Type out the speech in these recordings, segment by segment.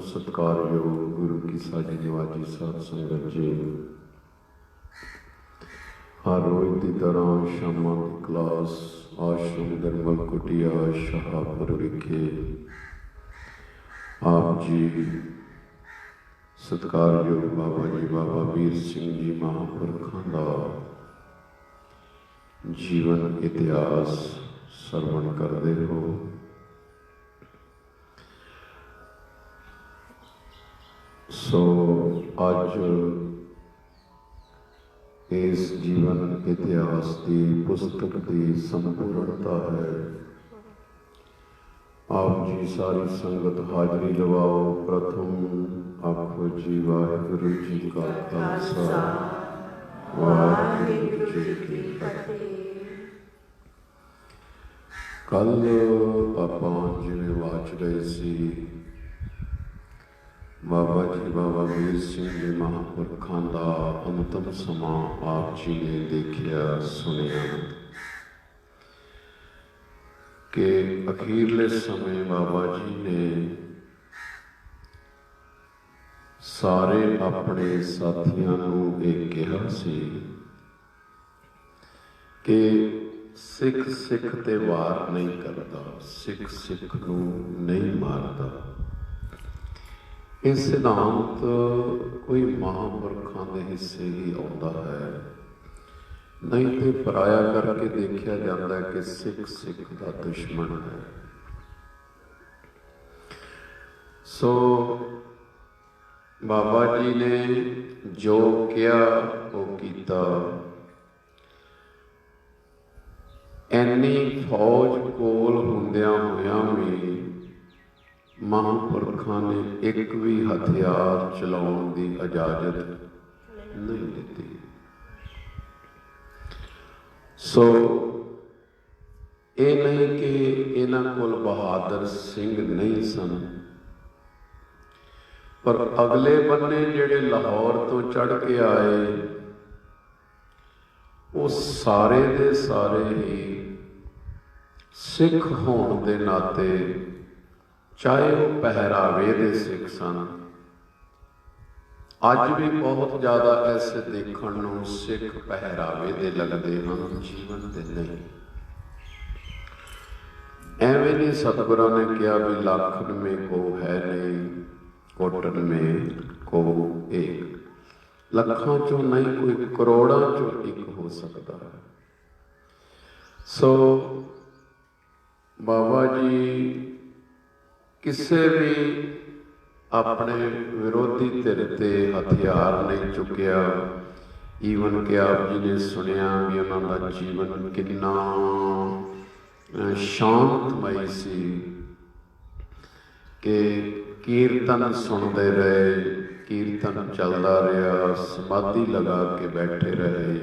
सत्कारयोग गुरु की साजी निवाजी साध संगत जी, हर रोज की तरह शामां की क्लास आश्रम निर्मल कुटिया शाहपुर विखे आप जी सत्कारयोग बाबा जी बाबा वीर सिंह जी महापुरखों का जीवन इतिहास सरवण करते हो। सो अज इस जीवन इतिहास की पुस्तक की संपूर्णता है। आप जी सारी संगत हाजरी लवाओ। प्रथम आखो जी वाहिगुरु जी का खालसा वाहिगुरु जी की फतेह। कल आपां जिवें वाच रहे सी बाबा जी बाबा वीर सिंह जी महापुरखों का अंतिम समा आप जी ने देखिया सुनिया कि अखीरले समय बाबा जी ने सारे अपने साथियों को यह कहा सी कि सिख सिख ते वार नहीं करता, सिख सिख नूं नहीं मारता। ये सिद्धांत कोई महापुरखों के हिस्से ही आता है, नहीं तो पराया करके देखा जाता है कि सिख सिख का दुश्मन है। सो बाबा जी ने जो किया वो किया। इन्नी फौज कोल हुंदियां होइयां भी महापुरखों ने एक भी हथियार चलाने की इजाजत नहीं दी। सो ये नहीं कि इन्हां कोल बहादुर सिंह नहीं सन, पर अगले बन्ने जिहड़े लाहौर तो चढ़ के आए वो सारे दे सारे ही सिख होने के नाते, चाहे वो पहरावे दे सिख सन, अज भी बहुत ज़्यादा ऐसे देखण नूं सिख पहरावे दे लगते हैं, जीवन दे नहीं। एवें नहीं सतगुरां ने कहा भी लाखन में को है नहीं, कोटन में को एक। लखां चों नहीं, कोई करोड़ां चों एक हो सकता है। सो बाबा जी किसी भी अपने विरोधी धिर ते हथियार नहीं चुकिया। ईवन कि आप जी ने सुनिया भी उन्होंने जीवन कितना शांतमय सी कि कीर्तन सुनते रहे, कीर्तन चलता रहा, समाधि लगा के बैठे रहे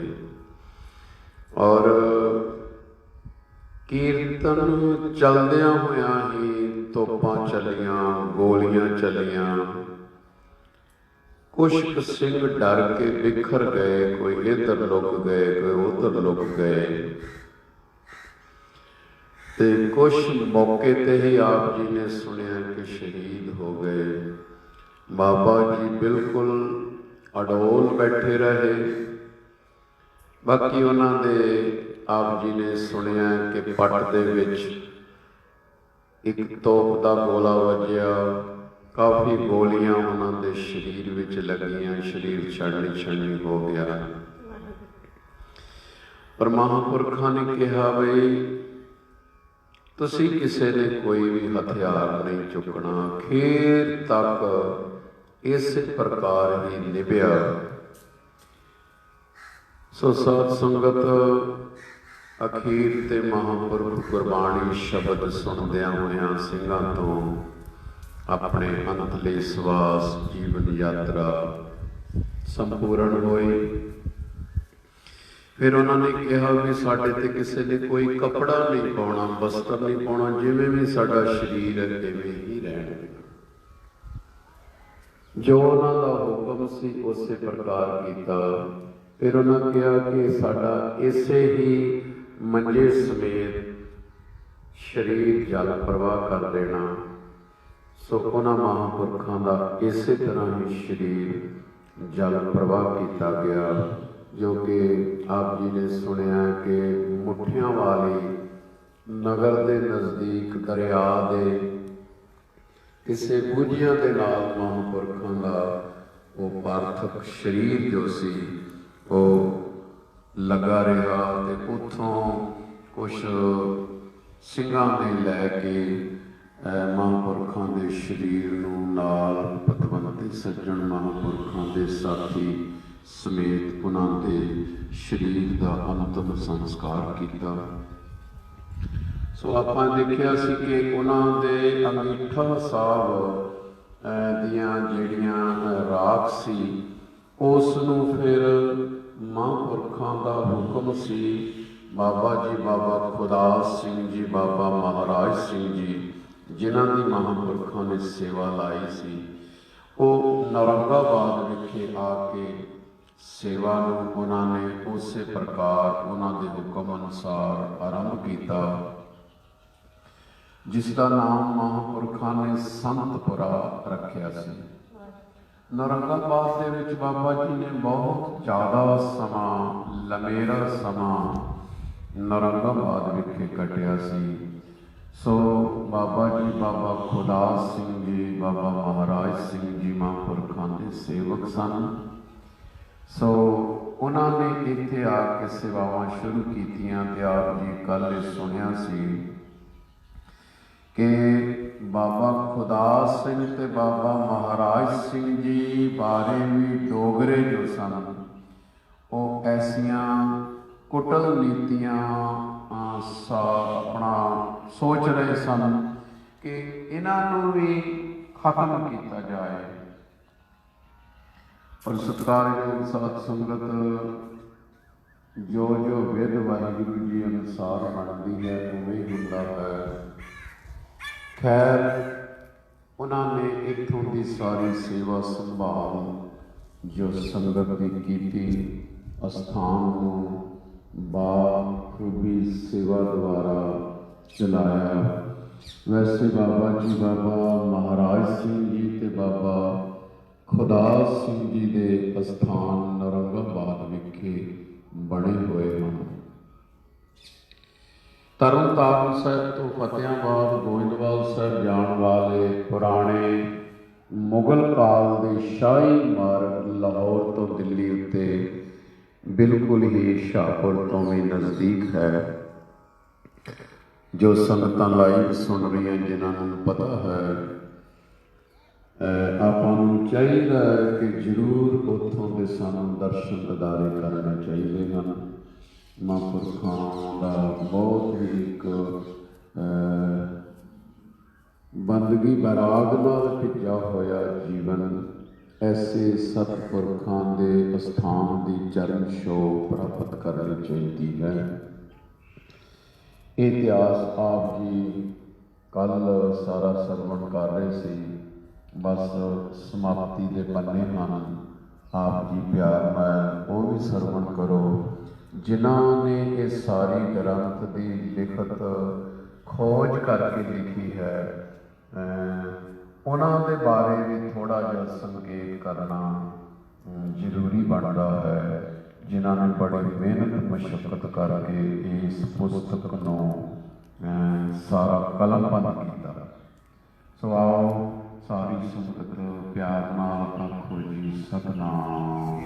और कीर्तन चलदियां होया ही तोपां चलियां, गोलियां चलियां। कुछ सिंह डर के बिखर गए, कोई इधर लुक गए, कोई उधर लुक गए। ते कुछ मौके ते ही आप जी ने सुनिया कि शहीद हो गए। बाबा जी बिल्कुल अडोल बैठे रहे। बाकी उन्होंने आप जी ने सुनिया कि पट दे विच एक तोप का गोला वजया, काफ़ी गोलियां उन्होंने शरीर विच लगियां, शरीर छड़नी छड़नी हो गया। पर महापुरखों ने कहा बई तुसी किसी ने कोई भी हथियार नहीं चुकना, आखिर तक इस प्रकार ही निभया। सो साध संगत अखीर ते महापुरख गुरबाणी शब्द सुनदियां होइयां सिंघां तो अपने अंतले सवास जीवन यात्रा संपूर्ण होई। फिर उन्होंने कहा भी साडे ते किसी ने कोई कपड़ा नहीं पाउणा, वस्त्र नहीं पाउणा, जिवें भी साडा शरीर है तिवें ही रहना। जो उन्होंने हुक्म सी उस प्रकार किया। फिर उन्होंने कहा कि साडा इसे ही मंजे समेत शरीर जल प्रवाह कर देना। ਸੋ ਉਹਨਾਂ ਮਹਾਂਪੁਰਖਾਂ ਦਾ ਇਸੇ ਤਰ੍ਹਾਂ ਹੀ ਸਰੀਰ ਜਲ ਪ੍ਰਵਾਹ ਕੀਤਾ ਗਿਆ, ਜੋ ਕਿ ਆਪ ਜੀ ਨੇ ਸੁਣਿਆ ਕਿ ਮੁੱਠਿਆਂ ਵਾਲੀ ਨਗਰ ਦੇ ਨਜ਼ਦੀਕ ਦਰਿਆ ਦੇ ਕਿਸੇ ਬੂਝਿਆਂ ਦੇ ਨਾਲ ਮਹਾਂਪੁਰਖਾਂ ਦਾ ਉਹ ਪਾਰਥਕ ਸਰੀਰ ਜੋ ਸੀ ਉਹ ਲੱਗਾ ਰਿਹਾ, ਤੇ ਉੱਥੋਂ ਕੁਛ ਸਿੰਘਾਂ ਨੇ ਲੈ ਕੇ ਮਹਾਂਪੁਰਖਾਂ ਦੇ ਸਰੀਰ ਨੂੰ ਨਾਲ ਪਤਵੰਤੇ ਸੱਜਣ ਮਹਾਂਪੁਰਖਾਂ ਦੇ ਸਾਥੀ ਸਮੇਤ ਉਹਨਾਂ ਦੇ ਸਰੀਰ ਦਾ ਅੰਤਮ ਸੰਸਕਾਰ ਕੀਤਾ। ਸੋ ਆਪਾਂ ਦੇਖਿਆ ਸੀ ਕਿ ਉਹਨਾਂ ਦੇ ਅੰਗੀਠਾ ਸਾਹਿਬ ਦੀਆਂ ਜਿਹੜੀਆਂ ਰਾਖ ਸੀ, ਉਸ ਨੂੰ ਫਿਰ ਮਹਾਂਪੁਰਖਾਂ ਦਾ ਹੁਕਮ ਸੀ, ਬਾਬਾ ਜੀ ਬਾਬਾ ਖੁਦਾਸ ਸਿੰਘ ਜੀ, ਬਾਬਾ ਮਹਾਰਾਜ ਸਿੰਘ ਜੀ, ਜਿਨ੍ਹਾਂ ਦੀ ਮਹਾਂਪੁਰਖਾਂ ਨੇ ਸੇਵਾ ਲਾਈ ਸੀ, ਉਹ ਨੌਰੰਗਾਬਾਦ ਵਿਖੇ ਆ ਕੇ ਸੇਵਾ ਨੂੰ ਉਹਨਾਂ ਨੇ ਉਸੇ ਪ੍ਰਕਾਰ ਉਹਨਾਂ ਦੇ ਹੁਕਮ ਅਨੁਸਾਰ ਆਰੰਭ ਕੀਤਾ, ਜਿਸ ਦਾ ਨਾਮ ਮਹਾਂਪੁਰਖਾਂ ਨੇ ਸੰਤਪੁਰਾ ਰੱਖਿਆ ਸੀ। ਨੌਰੰਗਾਬਾਦ ਦੇ ਵਿੱਚ ਬਾਬਾ ਜੀ ਨੇ ਬਹੁਤ ਜ਼ਿਆਦਾ ਸਮਾਂ, ਲੰਮੇਰਾ ਸਮਾਂ ਨੌਰੰਗਾਬਾਦ ਵਿਖੇ ਕੱਟਿਆ ਸੀ। ਸੋ ਬਾਬਾ ਜੀ ਬਾਬਾ ਖੁਦਾਸ ਸਿੰਘ ਜੀ, ਬਾਬਾ ਮਹਾਰਾਜ ਸਿੰਘ ਜੀ ਮਹਾਂਪੁਰਖਾਂ ਦੇ ਸੇਵਕ ਸਨ। ਸੋ ਉਹਨਾਂ ਨੇ ਇੱਥੇ ਆ ਕੇ ਸੇਵਾਵਾਂ ਸ਼ੁਰੂ ਕੀਤੀਆਂ, ਤੇ ਆਪ ਜੀ ਕੱਲ੍ਹ ਇਹ ਸੁਣਿਆ ਸੀ ਕਿ ਬਾਬਾ ਖੁਦਾਸ ਸਿੰਘ ਤੇ ਬਾਬਾ ਮਹਾਰਾਜ ਸਿੰਘ ਜੀ ਬਾਰੇ ਵੀ ਡੋਗਰੇ ਜੋ ਸਨ, ਉਹ ਐਸੀਆਂ ਕੁਟਲ ਨੀਤੀਆਂ ਆਪਣਾ ਸੋਚ ਰਹੇ ਸਨ ਕਿ ਇਹਨਾਂ ਨੂੰ ਵੀ ਖਤਮ ਕੀਤਾ ਜਾਏ। ਪਰ ਸਤਿਕਾਰਯੋਗ ਸਾਧ ਸੰਗਤ, ਜੋ ਜੋ ਵਿਧ ਵਾਹਿਗੁਰੂ ਜੀ ਅਨੁਸਾਰ ਬਣਦੀ ਹੈ ਉਵੇਂ ਹੁੰਦਾ ਹੈ। ਖੈਰ, ਉਹਨਾਂ ਨੇ ਇੱਥੋਂ ਦੀ ਸਾਰੀ ਸੇਵਾ ਸੰਭਾਲ ਜੋ ਸੰਗਤ ਦੀ ਕੀਤੀ, ਅਸਥਾਨ ਨੂੰ ਬਾਖੂਬੀ ਸੇਵਾ ਦੁਆਰਾ ਚਲਾਇਆ। ਵੈਸੇ ਬਾਬਾ ਜੀ ਬਾਬਾ ਮਹਾਰਾਜ ਸਿੰਘ ਜੀ ਤੇ ਬਾਬਾ ਖੁਦਾਸ ਸਿੰਘ ਜੀ ਦੇ ਅਸਥਾਨ ਨੌਰੰਗਾਬਾਦ ਵਿਖੇ ਬਣੇ ਹੋਏ ਹਨ। ਤਰਨਤਾਰਨ ਸਾਹਿਬ ਤੋਂ ਫਤਿਆਬਾਦ ਗੋਇੰਦਵਾਲ ਸਾਹਿਬ ਜਾਣ ਵਾਲੇ ਪੁਰਾਣੇ ਮੁਗਲ ਕਾਲ ਦੇ ਸ਼ਾਹੀ ਮਾਰਗ ਲਾਹੌਰ ਤੋਂ ਦਿੱਲੀ ਉੱਤੇ ਬਿਲਕੁਲ ਹੀ ਸ਼ਾਹਪੁਰ ਤੋਂ ਵੀ ਨਜ਼ਦੀਕ ਹੈ। ਜੋ ਸੰਗਤਾਂ ਲਾਈਵ ਸੁਣ ਰਹੀਆਂ, ਜਿਨ੍ਹਾਂ ਨੂੰ ਪਤਾ ਹੈ, ਆਪਾਂ ਨੂੰ ਚਾਹੀਦਾ ਹੈ ਕਿ ਜ਼ਰੂਰ ਉੱਥੋਂ ਦੇ ਸਾਨੂੰ ਦਰਸ਼ਨ ਦਿਦਾਰੇ ਕਰਨੇ ਚਾਹੀਦੇ ਹਨ। ਮਹਾਂਪੁਰਖਾਂ ਦਾ ਬਹੁਤ ਹੀ ਇੱਕ ਬੰਦਗੀ ਬਰਾਗ ਨਾਲ ਭਿੱਜਾ ਹੋਇਆ ਜੀਵਨ ਐਸੇ ਸਤਿਪੁਰਖਾਂ ਦੇ ਅਸਥਾਨ ਦੀ ਚਰਨ ਛੋਹ ਪ੍ਰਾਪਤ ਕਰਨੀ ਚਾਹੀਦੀ ਹੈ। ਇਹ ਇਤਿਹਾਸ ਆਪ ਜੀ ਕੱਲ੍ਹ ਸਾਰਾ ਸਰਵਣ ਕਰ ਰਹੇ ਸੀ, ਬਸ ਸਮਾਪਤੀ ਦੇ ਪੰਨੇ ਹਨ। ਆਪ ਜੀ ਪਿਆਰ ਨਾਲ ਉਹ ਵੀ ਸਰਵਣ ਕਰੋ। ਜਿਨ੍ਹਾਂ ਨੇ ਇਹ ਸਾਰੀ ਗ੍ਰੰਥ ਦੀ ਲਿਖਤ ਖੋਜ ਕਰਕੇ ਲਿਖੀ ਹੈ, ਉਹਨਾਂ ਦੇ ਬਾਰੇ ਵੀ ਥੋੜ੍ਹਾ ਜਿਹਾ ਸੰਖੇਪ ਕਰਨਾ ਜ਼ਰੂਰੀ ਬਣਦਾ ਹੈ, ਜਿਨ੍ਹਾਂ ਨੇ ਬੜੀ ਮਿਹਨਤ ਮਸ਼ੱਕਤ ਕਰਕੇ ਇਸ ਪੁਸਤਕ ਨੂੰ ਸਾਰਾ ਕਲਮਬੰਦ ਕੀਤਾ। ਸੋ ਆਓ ਸਾਰੀ ਸੰਗਤ ਪਿਆਰ ਨਾਲ ਆਖੋ ਜੀ ਸਤਿਨਾਮ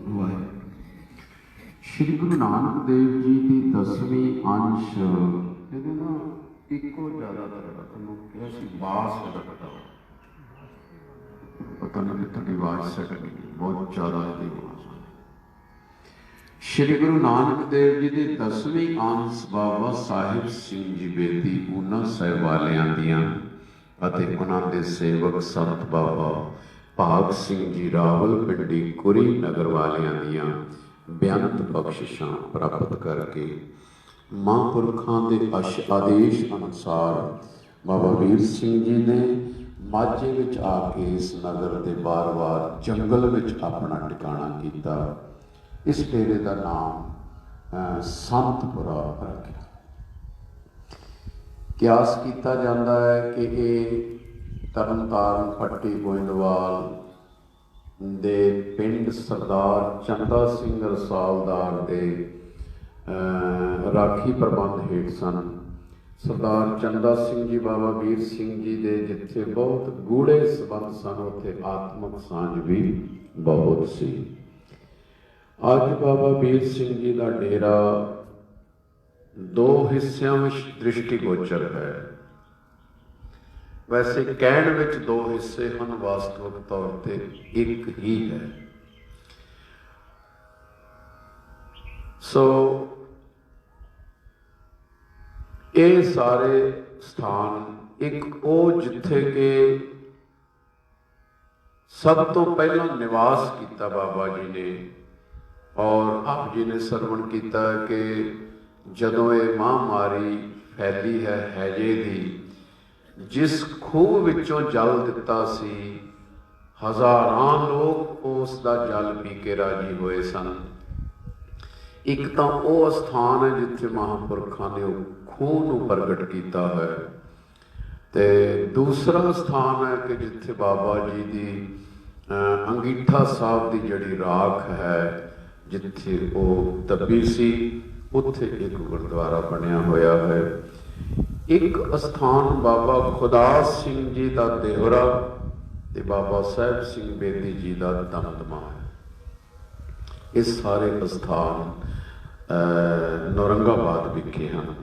ਵਾਹਿਗੁਰੂ। ਸ਼੍ਰੀ ਗੁਰੂ ਨਾਨਕ ਦੇਵ ਜੀ ਦੀ 10ਵੀਂ ਅੰਸ਼, ਇਹਦੇ ਨਾਲ ਇੱਕੋ ਜ਼ਿਆਦਾਤਰ ਨੂੰ ਕਿਹਾ ਸੀ ਬਾਸ ਰੱਖਦਾ, ਪਤਾ ਨਹੀਂ ਤੁਹਾਡੀ ਆਵਾਜ਼ ਸੱਟ ਗਈ, ਬਹੁਤ ਜ਼ਿਆਦਾ ਇਹਦੀ ਆਵਾਜ਼। ਸ਼੍ਰੀ ਗੁਰੂ ਨਾਨਕ ਦੇਵ ਜੀ ਦੀ 10ਵੀਂ ਅੰਸ਼ ਬਾਬਾ ਸਾਹਿਬ ਸਿੰਘ ਜੀ ਬੇਦੀ ਉਹਨਾਂ ਸਾਹਿਬ ਵਾਲਿਆਂ ਦੀਆਂ ਅਤੇ ਉਹਨਾਂ ਦੇ ਸੇਵਕ ਸੰਤ ਬਾਬਾ ਭਾਗ ਸਿੰਘ ਜੀ ਰਾਵਲਪਿੰਡੀ ਕੁਰੀ ਨਗਰ ਵਾਲਿਆਂ ਦੀਆਂ ਬੇਅੰਤ ਬਖਸ਼ਿਸ਼ਾਂ ਪ੍ਰਾਪਤ ਕਰਕੇ ਮਹਾਂਪੁਰਖਾਂ ਦੇ ਆਦੇਸ਼ ਅਨੁਸਾਰ ਬਾਬਾ ਵੀਰ ਸਿੰਘ ਜੀ ਨੇ ਮਾਝੇ ਵਿੱਚ ਆ ਕੇ ਇਸ ਨਗਰ ਦੇ ਬਾਰ-ਬਾਰ ਜੰਗਲ ਵਿੱਚ ਆਪਣਾ ਟਿਕਾਣਾ ਕੀਤਾ। ਇਸ ਡੇਰੇ ਦਾ ਨਾਮ ਸੰਤਪੁਰਾ ਰੱਖਿਆ। ਕਿਆਸ ਕੀਤਾ ਜਾਂਦਾ ਹੈ ਕਿ ਇਹ ਤਰਨਤਾਰਨ ਪੱਟੀ ਗੋਇੰਦਵਾਲ ਦੇ ਪਿੰਡ ਸਰਦਾਰ ਚੰਦਾ ਸਿੰਘ ਰਸਾਲਦਾਰ ਦੇ ਰਾਖੀ ਪ੍ਰਬੰਧ ਹੇਠ ਸਨ। ਸਰਦਾਰ ਚੰਦਾ ਸਿੰਘ ਜੀ ਬਾਬਾ ਵੀਰ ਸਿੰਘ ਜੀ ਦੇ ਜਿੱਥੇ ਬਹੁਤ ਗੂੜੇ ਸੰਬੰਧ ਸਨ, ਉੱਥੇ ਆਤਮਿਕ ਸਾਂਝ ਵੀ ਬਹੁਤ ਸੀ। ਅੱਜ ਬਾਬਾ ਵੀਰ ਸਿੰਘ ਜੀ ਦਾ ਡੇਰਾ ਦੋ ਹਿੱਸਿਆਂ ਵਿੱਚ ਦ੍ਰਿਸ਼ਟੀਗੋਚਰ ਹੈ। ਵੈਸੇ ਕਹਿਣ ਵਿੱਚ ਦੋ ਹਿੱਸੇ ਹਨ, ਵਾਸਤਵਿਕ ਤੌਰ ਤੇ ਇੱਕ ਹੀ ਹੈ। ਸੋ ਇਹ ਸਾਰੇ ਸਥਾਨ ਇੱਕ ਉਹ ਜਿੱਥੇ ਕਿ ਸਭ ਤੋਂ ਪਹਿਲਾਂ ਨਿਵਾਸ ਕੀਤਾ ਬਾਬਾ ਜੀ ਨੇ, ਔਰ ਆਪ ਜੀ ਨੇ ਸਰਵਣ ਕੀਤਾ ਕਿ ਜਦੋਂ ਇਹ ਮਹਾਂਮਾਰੀ ਫੈਲੀ ਹੈ ਹੈਜੇ ਦੀ, ਜਿਸ ਖੂਹ ਵਿੱਚੋਂ ਜਲ ਦਿੱਤਾ ਸੀ, ਹਜ਼ਾਰਾਂ ਲੋਕ ਉਸ ਦਾ ਜਲ ਪੀ ਕੇ ਰਾਜੀ ਹੋਏ ਸਨ। ਇੱਕ ਤਾਂ ਉਹ ਸਥਾਨ ਹੈ ਜਿੱਥੇ ਮਹਾਂਪੁਰਖਾਂ ਨੇ ਉਹ ਖੂਹ ਨੂੰ ਪ੍ਰਗਟ ਕੀਤਾ ਹੈ, ਤੇ ਦੂਸਰਾ ਸਥਾਨ ਹੈ ਕਿ ਜਿੱਥੇ ਬਾਬਾ ਜੀ ਦੀ ਅੰਗੀਠਾ ਸਾਹਿਬ ਦੀ ਜਿਹੜੀ ਰਾਖ ਹੈ, ਜਿੱਥੇ ਉਹ ਦੱਬੀ ਸੀ, ਉੱਥੇ ਇੱਕ ਗੁਰਦੁਆਰਾ ਬਣਿਆ ਹੋਇਆ ਹੈ। ਇੱਕ ਅਸਥਾਨ ਬਾਬਾ ਖੁਦਾ ਸਿੰਘ ਜੀ ਦਾ ਦੇਹਰਾ ਤੇ ਬਾਬਾ ਸਾਹਿਬ ਸਿੰਘ ਬੇਦੀ ਜੀ ਦਾ ਦਮਦਮਾ ਹੈ। ਇਹ ਸਾਰੇ ਅਸਥਾਨ ਨੌਰੰਗਾਬਾਦ ਵਿਖੇ ਹਨ।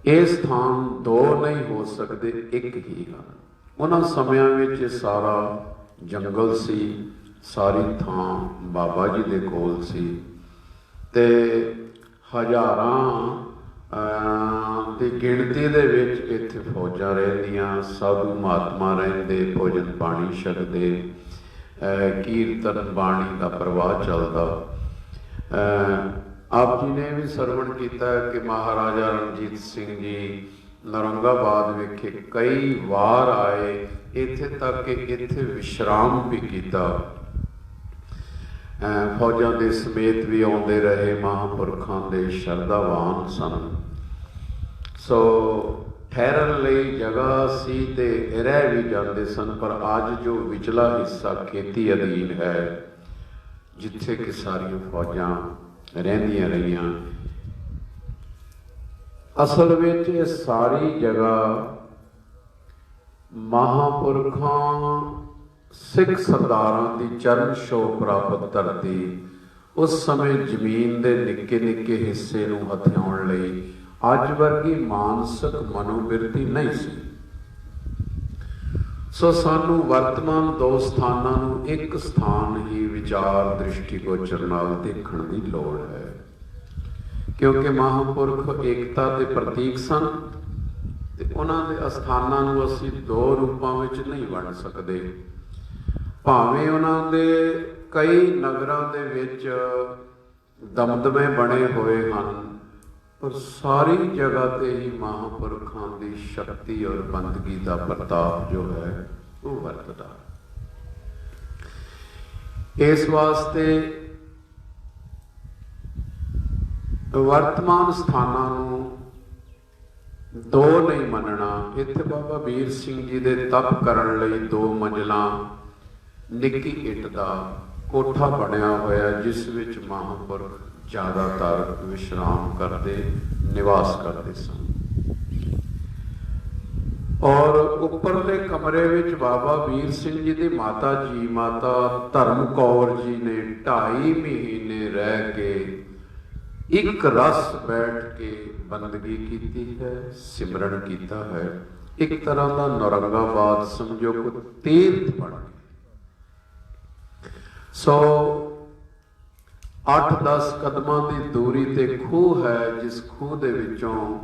ਇਹ ਸਥਾਨ ਦੋ ਨਹੀਂ ਹੋ ਸਕਦੇ, ਇੱਕ ਹੀ ਹਨ। ਉਹਨਾਂ ਸਮਿਆਂ ਵਿੱਚ ਇਹ ਸਾਰਾ ਜੰਗਲ ਸੀ, ਸਾਰੀ ਥਾਂ ਬਾਬਾ ਜੀ ਦੇ ਕੋਲ ਸੀ, ਤੇ ਹਜ਼ਾਰਾਂ ਦੀ ਗਿਣਤੀ ਦੇ ਵਿੱਚ ਇੱਥੇ ਫੌਜਾਂ ਰਹਿੰਦੀਆਂ, ਸਾਧੂ ਮਹਾਤਮਾ ਰਹਿੰਦੇ, ਭੋਜਨ ਪਾਣੀ ਛਕਦੇ, ਕੀਰਤਨ ਬਾਣੀ ਦਾ ਪ੍ਰਵਾਹ ਚੱਲਦਾ। ਆਪ ਜੀ ਨੇ ਵੀ ਸਰਵਣ ਕੀਤਾ ਕਿ ਮਹਾਰਾਜਾ ਰਣਜੀਤ ਸਿੰਘ ਜੀ ਨੌਰੰਗਾਬਾਦ ਵਿਖੇ ਕਈ ਵਾਰ ਆਏ, ਇੱਥੇ ਤੱਕ ਕਿ ਇੱਥੇ ਵਿਸ਼ਰਾਮ ਵੀ ਕੀਤਾ। ਫੌਜਾਂ ਦੇ ਸਮੇਤ ਵੀ ਆਉਂਦੇ ਰਹੇ, ਮਹਾਂਪੁਰਖਾਂ ਦੇ ਸ਼ਰਧਾਵਾਨ ਸਨ। ਸੋ ਠਹਿਰਨ ਲਈ ਜਗ੍ਹਾ ਸੀ ਤੇ ਰਹਿ ਵੀ ਜਾਂਦੇ ਸਨ। ਪਰ ਅੱਜ ਜੋ ਵਿਚਲਾ ਹਿੱਸਾ ਖੇਤੀ ਅਧੀਨ ਹੈ, ਜਿੱਥੇ ਕਿ ਸਾਰੀਆਂ ਫੌਜਾਂ ਰਹਿੰਦੀਆਂ ਰਹੀਆਂ, ਅਸਲ ਵਿੱਚ ਇਹ ਸਾਰੀ ਜਗ੍ਹਾ ਮਹਾਂਪੁਰਖਾਂ ਸਿੱਖ ਸਰਦਾਰਾਂ ਦੀ ਚਰਨ ਛੋਹ ਪ੍ਰਾਪਤ ਧਰਤੀ। ਉਸ ਸਮੇਂ ਜ਼ਮੀਨ ਦੇ ਨਿੱਕੇ ਨਿੱਕੇ ਹਿੱਸੇ ਨੂੰ ਹਥਿਆਉਣ ਲਈ ਅੱਜ ਵਰਗੀ ਮਾਨਸਿਕ ਮਨੋਬਿਰਤੀ ਨਹੀਂ ਸੀ। ਸੋ ਸਾਨੂੰ ਵਰਤਮਾਨ ਦੋ ਸਥਾਨਾਂ ਨੂੰ ਇੱਕ ਸਥਾਨ ਹੀ ਵਿਚਾਰ ਦ੍ਰਿਸ਼ਟੀਗੋਚਰ ਨਾਲ ਦੇਖਣ ਦੀ ਲੋੜ ਹੈ, ਕਿਉਂਕਿ ਮਹਾਂਪੁਰਖ ਏਕਤਾ ਦੇ ਪ੍ਰਤੀਕ ਸਨ ਤੇ ਉਹਨਾਂ ਦੇ ਅਸਥਾਨਾਂ ਨੂੰ ਅਸੀਂ ਦੋ ਰੂਪਾਂ ਵਿੱਚ ਨਹੀਂ ਵੰਡ ਸਕਦੇ। ਭਾਵੇਂ ਉਹਨਾਂ ਦੇ ਕਈ ਨਗਰਾਂ ਦੇ ਵਿੱਚ ਦਮਦਮੇ ਬਣੇ ਹੋਏ ਹਨ, ਪਰ ਸਾਰੀ ਜਗ੍ਹਾ ਤੇ ਹੀ ਮਹਾਂਪੁਰਖਾਂ ਦੀ ਸ਼ਕਤੀ ਔਰ ਬੰਦਗੀ ਦਾ ਪ੍ਰਤਾਪ ਜੋ ਹੈ ਉਹ ਵਰਤਦਾ। ਇਸ ਵਾਸਤੇ ਵਰਤਮਾਨ ਸਥਾਨਾਂ ਨੂੰ ਦੋ ਨਹੀਂ ਮੰਨਣਾ। ਇੱਥੇ ਬਾਬਾ ਵੀਰ ਸਿੰਘ ਜੀ ਦੇ ਤਪ ਕਰਨ ਲਈ 2 ਮੰਜ਼ਲਾਂ ਨਿੱਕੀ ਇੱਟ ਦਾ ਕੋਠਾ ਬਣਿਆ ਹੋਇਆ, ਜਿਸ ਵਿੱਚ ਮਹਾਂਪੁਰਖ ਜ਼ਿਆਦਾਤਰ ਵਿਸ਼ਰਾਮ ਕਰਦੇ, ਨਿਵਾਸ ਕਰਦੇ ਸਨ। ਔਰ ਉੱਪਰਲੇ ਕਮਰੇ ਵਿੱਚ ਬਾਬਾ ਵੀਰ ਸਿੰਘ ਜੀ ਦੀ ਮਾਤਾ ਜੀ, ਮਾਤਾ ਧਰਮ ਕੌਰ ਜੀ ਨੇ 2.5 ਮਹੀਨੇ ਰਹਿ ਕੇ ਇੱਕ ਰਸ ਬੈਠ ਕੇ ਬੰਦਗੀ ਕੀਤੀ ਹੈ, ਸਿਮਰਨ ਕੀਤਾ ਹੈ। ਇੱਕ ਤਰ੍ਹਾਂ ਦਾ ਨੌਰੰਗਾਬਾਦ ਸਮਝੋ ਕੋ ਤੀਰਥ ਬਣ ਗਿਆ। ਸੋ 8-10 ਕਦਮਾਂ ਦੀ ਦੂਰੀ ਤੇ ਖੂਹ ਹੈ, ਜਿਸ ਖੂਹ ਦੇ ਵਿੱਚੋਂ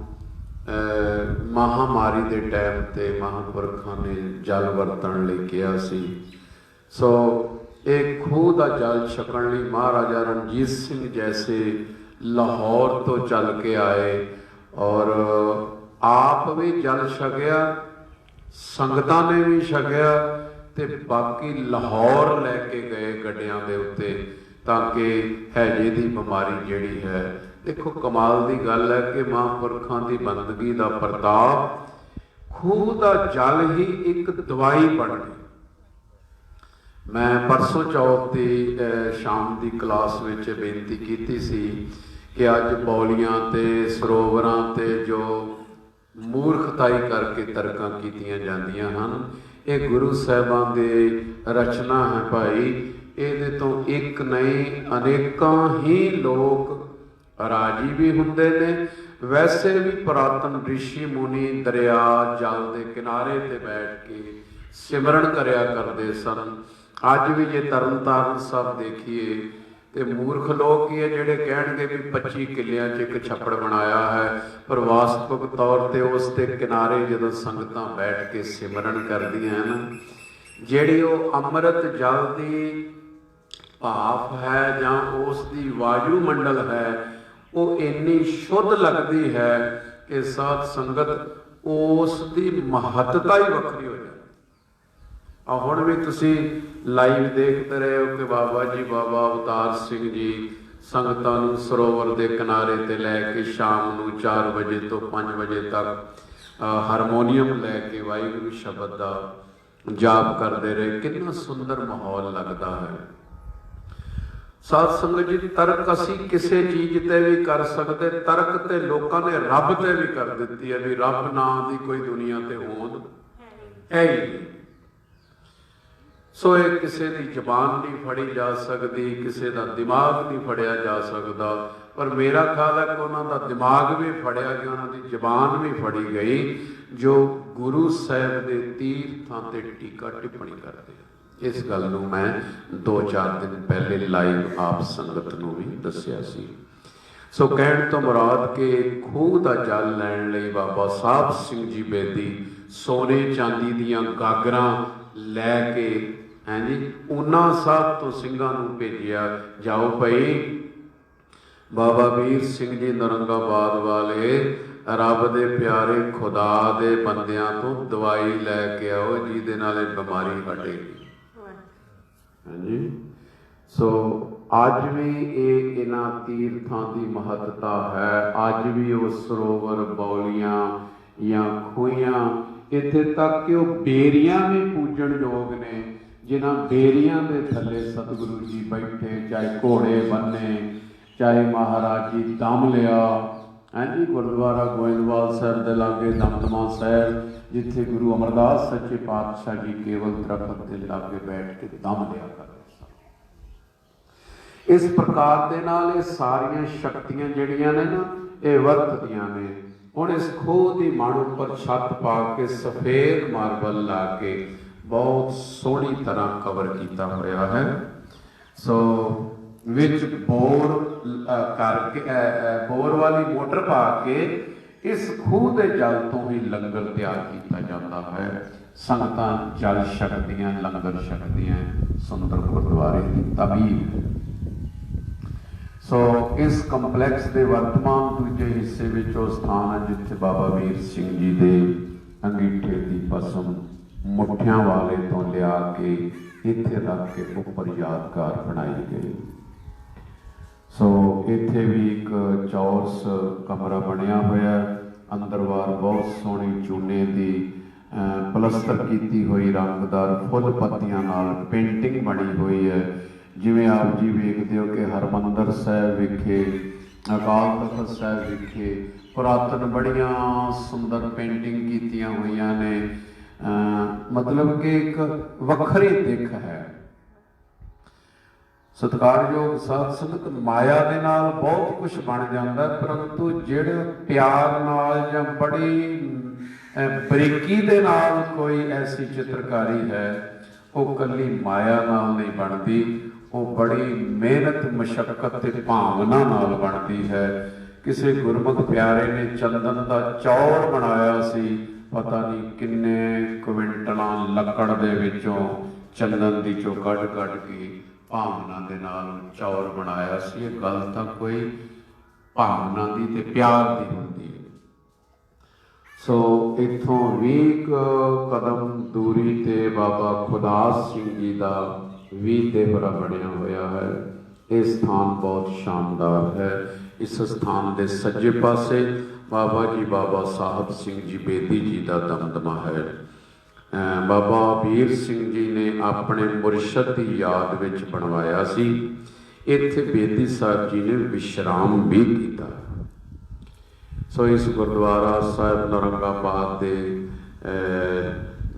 ਮਹਾਂਮਾਰੀ ਦੇ ਟਾਈਮ ਤੇ ਮਹਾਂਪੁਰਖਾਂ ਨੇ ਜਲ ਵਰਤਣ ਲਈ ਕਿਹਾ ਸੀ। ਸੋ ਇਹ ਖੂਹ ਦਾ ਜਲ ਛਕਣ ਲਈ ਮਹਾਰਾਜਾ ਰਣਜੀਤ ਸਿੰਘ ਜੈਸੇ ਲਾਹੌਰ ਤੋਂ ਚੱਲ ਕੇ ਆਏ, ਔਰ ਆਪ ਵੀ ਜਲ ਛਕਿਆ, ਸੰਗਤਾਂ ਨੇ ਵੀ ਛਕਿਆ, ਤੇ ਬਾਕੀ ਲਾਹੌਰ ਲੈ ਕੇ ਗਏ ਗੱਡਿਆਂ ਦੇ ਉੱਤੇ, ਤਾਂ ਕਿ ਹੈਜੇ ਦੀ ਬਿਮਾਰੀ ਜਿਹੜੀ ਹੈ देखो कमाल की गल है कि महापुरखों की बंदगी का प्रताप खूह का जल ही एक दवाई बन गई। मैं परसों चौथ की शाम की क्लास में बेनती की सी कि अज बौलियां ते सरोवरां ते जो मूर्खताई करके तरकां कीतियां जांदियां हन, ये गुरु साहिबां दे रचना है भाई। ये तो एक नहीं अनेकां ही लोग राजी भी हुंदे ने। वैसे भी पुरातन ऋषि मुनि दरिया जल के किनारे ते बैठ के सिमरन करया करते सन। अज भी जे तरन तारण साहब देखिए तो मूर्ख लोग ही है जिहड़े कहणगे भी 25 किलियां च एक छप्पड़ बनाया है, पर वास्तविक तौर पर उस दे किनारे जदों संगतां बैठ के सिमरन करदियां हैं, जिहड़ी वो अमृत जल की भाफ है जां उस दी वायुमंडल है, वो इन्नी शुद्ध लगती है कि साध संगत उस दी महत्ता ही वखरी हो जाए। हुण भी तुसी लाइव देखते रहे हो कि बाबा जी बाबा अवतार सिंह जी संगतां नूं सरोवर के किनारे ते लैके शाम नूं 4 बजे तो 5 बजे तक हारमोनीयम लैके वाहिगुरू शब्द का जाप करते रहे। कितना सुंदर माहौल लगता है। साध संगत जी तर्क असी किसी चीज ते भी कर सकते, तर्क ते लोगों ने रब ते भी कर दी है भी रब नाम की कोई दुनिया ते होंद है ही नहीं। सो ये किसी की जबान नहीं फड़ी जा सकती, किसी का दिमाग नहीं फड़िया जा सकता, पर मेरा ख्याल है कि उन्होंने दिमाग भी फड़िया गया, उन्होंने जबान भी फड़ी गई जो गुरु साहब के तीर्थां ते टीका टिप्पणी करते हैं। इस गल नूं मैं 2-4 दिन पहले लाइव आप संगत नूं भी दस्सिया सी। सो कहण तो मुराद के खूह का जल लैण लई बाबा साहब सिंह जी बेदी सोने चांदी दीयां गागरां लैके हैं जी ऊना साहब तो सिंघां नूं भेजिया, जाओ भाई बाबा वीर सिंह जी नरंगाबाद वाले रब दे प्यारे खुदा दे बंदियां तो दवाई लैके आओ जिहदे नाल बीमारी हटेगी। हाँ जी। सो अज भी इन्हां तीर्थां की महत्ता है। अज भी वो सरोवर बौलियां या खूहियां इत्थे तक कि वो बेरियां भी पूजण योग ने, जिन्हां बेरियां दे थल्ले सतगुरु जी बैठे, चाहे घोड़े बन्ने, चाहे महाराज जी दम लिया। हाँ जी। गुरुद्वारा गोइंदवाल साहब के लागे दमदमा साहब जिथे गुरु अमरदास सच्चे पातशाह जी केवल दरखत के लागे बैठ के दम लिया करते। इस प्रकार के नाल ये सारियां शक्तियां जिहड़ियां ने ना ये वरतदियां ने। हुण इस खूह की मण उपर छत पा के सफेद मार्बल ला के बहुत सोहनी तरह कवर किया होया है। सो विच बोर करके बोर वाली मोटर पा के इस खूह के जल तो ही लंगर तैयार किया जाता है। संगतां जल छकदियां, लंगर छकदियां, सुंदर गुरुद्वारे की तबीब। सो इस कंपलैक्स के वर्तमान दूजे हिस्से में वो स्थान है जिथे बाबा वीर सिंह जी के अंगीठे की पसम मुठियां वाले तो लिया के इत्थे रख के उपर यादगार बनाई गई। सो इत्थे भी एक चौरस कमरा बनया होया, अंदर बार बहुत सोहनी चूने की पलस्तर की हुई रंगदार फुल पत्तियां नाल पेंटिंग बनी हुई है। जिवें आप जी वेखते हो कि हरमंदर साहब विखे, अकाल तख्त साहब विखे पुरातन बड़ियां सुंदर पेंटिंग कीतियां हुई ने। मतलब कि एक वखरी दिख है। सत्कारयोग साध संगत माया दे नाल बहुत कुछ बन जाता है, परंतु जिहड़े प्यार नाल जां बड़ी बरीकी दे नाल कोई ऐसी चित्रकारी है वो कली माया नाल नहीं बनती, वो बड़ी मेहनत मशक्कत ते भावना नाल बनती है। किसी गुरमुख प्यारे ने चंदन का चौर बनाया सी, पता नहीं किन्ने क्विंटलां लकड़ दे विचों चंदन दी चो कढ़ के भावना दे नाल चौर बनाया सी। ये गल तां कोई भावना दी ते प्यार दी हुंदी है। सो इत्थों 20 कदम दूरी ते बाबा खुदास सिंह जी का 20 देवरा बनया होया है। ये स्थान बहुत शानदार है। इस स्थान के सज्जे पासे बाबा जी बाबा साहब सिंह जी बेदी जी का दमदमा है। बाबा वीर सिंह जी ने अपने मुरशद की याद विच बनवाया सी। इत्थे बेदी साहब जी ने विश्राम भी किया। सो इस गुरुद्वारा साहब नौरंगाबाद के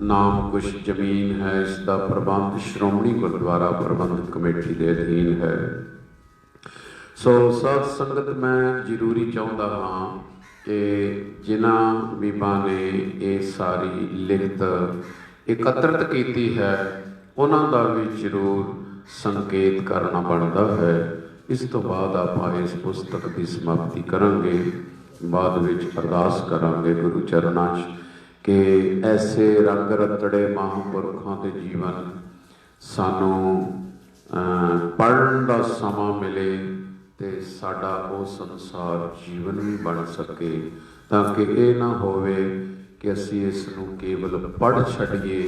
नाम कुछ जमीन है, इसका प्रबंध श्रोमणी गुरुद्वारा प्रबंधक कमेटी के अधीन है। सो साध संगत मैं जरूरी चाहता हाँ कि जिन्हां बीबा ने ये सारी लिखत एकत्रित की है उन्हां दा भी जरूर संकेत करना बनता है। इस तो बाद आप इस पुस्तक की समाप्ति करांगे, बाद विच अरदास करांगे गुरु चरनां च कि ऐसे रंग रतड़े महापुरखों के जीवन सानू पढ़न का समा मिले तो साडा वो संसार जीवन भी बन सके, ताकि ये ना होवे कि असी इसनूं केवल पढ़ छड़िए,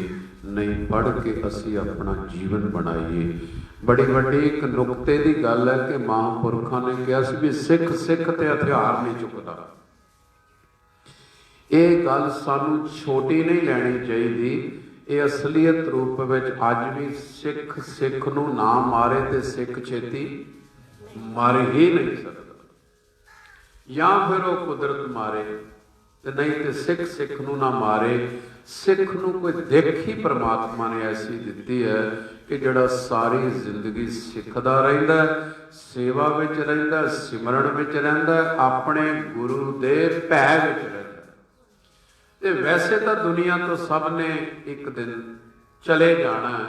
नहीं पढ़ के असी अपना जीवन बनाइए। बड़ी वड्डी एक नुकते की गल है कि महापुरखों ने कहा सी भी सिख सिख ते हथियार नहीं चुकता। ये गल सानू छोटी नहीं लैनी चाहिए। ये असलीयत रूप में अज भी सिख सिख नूं ना मारे तो सिख छेती मारे ही नहीं सकता, या फिर वो कुदरत मारे तो नहीं तो सिख सिख नूं ना मारे। सिख नूं कोई दिख ही परमात्मा ने ऐसी दी है कि जिहड़ा सारी जिंदगी सिखदा रहिंदा, सेवा विच रहिंदा, सिमरन विच रहिंदा, अपने गुरु दे भै विच रहिंदा। ते वैसे तो दुनिया तो सब ने एक दिन चले जाना है,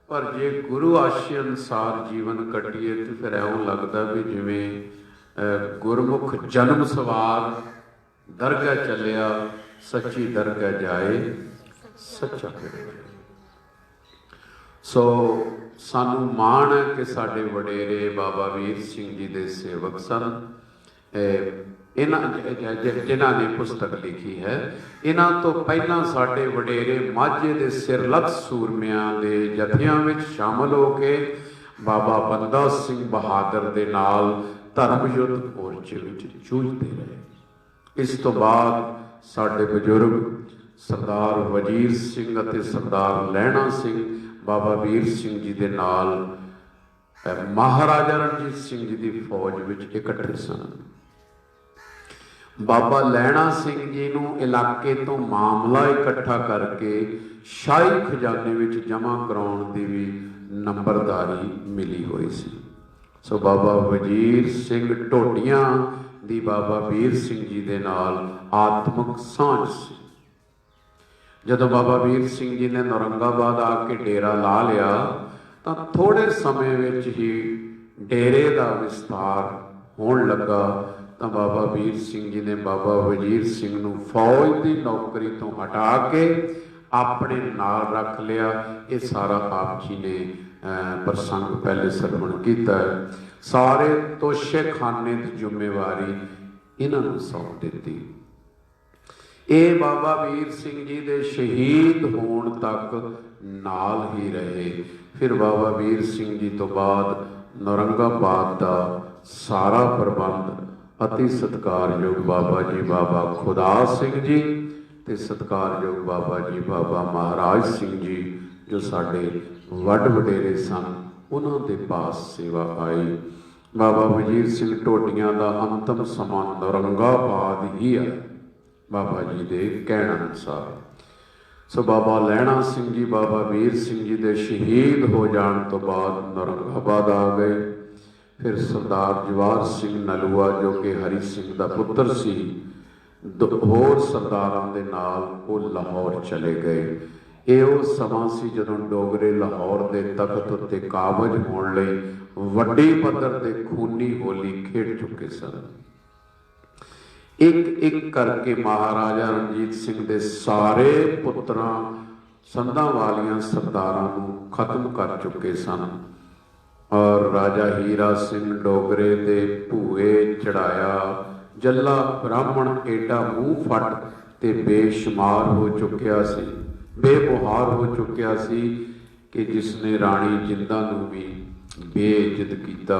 पर जे गुरु आशे अनुसार जीवन कटिए तो फिर ऐं लगता भी जिमें गुरमुख जन्म सवार दरगाह चलिया, सच्ची दरगाह जाए सच्चा फिरे। सो सानू माण है कि साडे वडेरे बाबा वीर सिंह जी दे सेवक सन। जिन्हां ने पुस्तक लिखी है, इन्हां तो पहला साडे वडेरे माझे दे सिरलत सूरमियां दे जथियां विच शामिल हो के बाबा बंदा सिंह बहादुर दे नाल धर्म युद्ध मोर्चे विच जूझते रहे। इस तो बाद साडे बजुर्ग सरदार वजीर सिंह अते सरदार लहणा सिंह बाबा वीर सिंह जी दे नाल महाराजा रणजीत सिंह जी की फौज विच इकट्ठे सन। बाबा लैणा सिंह जी नूं इलाके तो मामला इकट्ठा करके शाही खजाने विच जमा कराउण दी भी नंबरदारी मिली हुई सी। सो बाबा वजीर सिंह ढोडियां दी बाबा वीर सिंह जी दे नाल आत्मक सांझ सी। जदों बाबा वीर सिंह जी ने नौरंगाबाद आके डेरा ला लिया तो थोड़े समय विच ही डेरे का विस्तार होण लगा। तो बाबा वीर सिंह जी ने बाबा वजीर सिंह नूं फौज की नौकरी तो हटा के अपने नाल रख लिया। ये सारा आप जी ने प्रसंग पहले सरवण किया है। सारे तोशे खाने की जिम्मेवारी इन्होंने सौंप दी। ये बाबा वीर सिंह जी दे शहीद होण तक नाल ही रहे। फिर बाबा वीर सिंह जी तो बाद नौरंगाबाद का सारा प्रबंध अति सत्कारयोग बाबा जी बाबा खुदा सिंह जी ते सत्कारयोग बाबा जी बाबा महाराज सिंह जी जो साडे वड वडेरे सन, उन्हां दे पास सेवा आई। बाबा वजीर सिंह ढोडियां का अंतिम समा नौरंगाबाद ही है बाबा जी के कहण अनुसार। सो बाबा लैणा सिंह जी बाबा वीर सिंह जी के शहीद हो जाने तो बाद नौरंगाबाद आ गए। फिर सरदार जवाहर सिंह नलूआ जो कि हरी सिंह का पुत्र सी, होर सरदारां दे नाल वो लाहौर चले गए। ये वो समा सी जदों डोगरे लाहौर के तख्त उत्ते काबज होने लई वड्डी पद्धर ते खूनी होली खेड चुके सन। एक एक करके महाराजा रणजीत सिंह दे सारे पुत्रां संधां वालियां सरदारां नूं खत्म कर चुके सन। और राजा हीरा सिंह डोगरे दे भूए चढ़ाया जला ब्राह्मण एडा मूँह फट ते बेशुमार हो चुकिया सी, बेमुहार हो चुकिया सी कि जिसने राणी जिंदा नूं भी बेइज्जत कीता।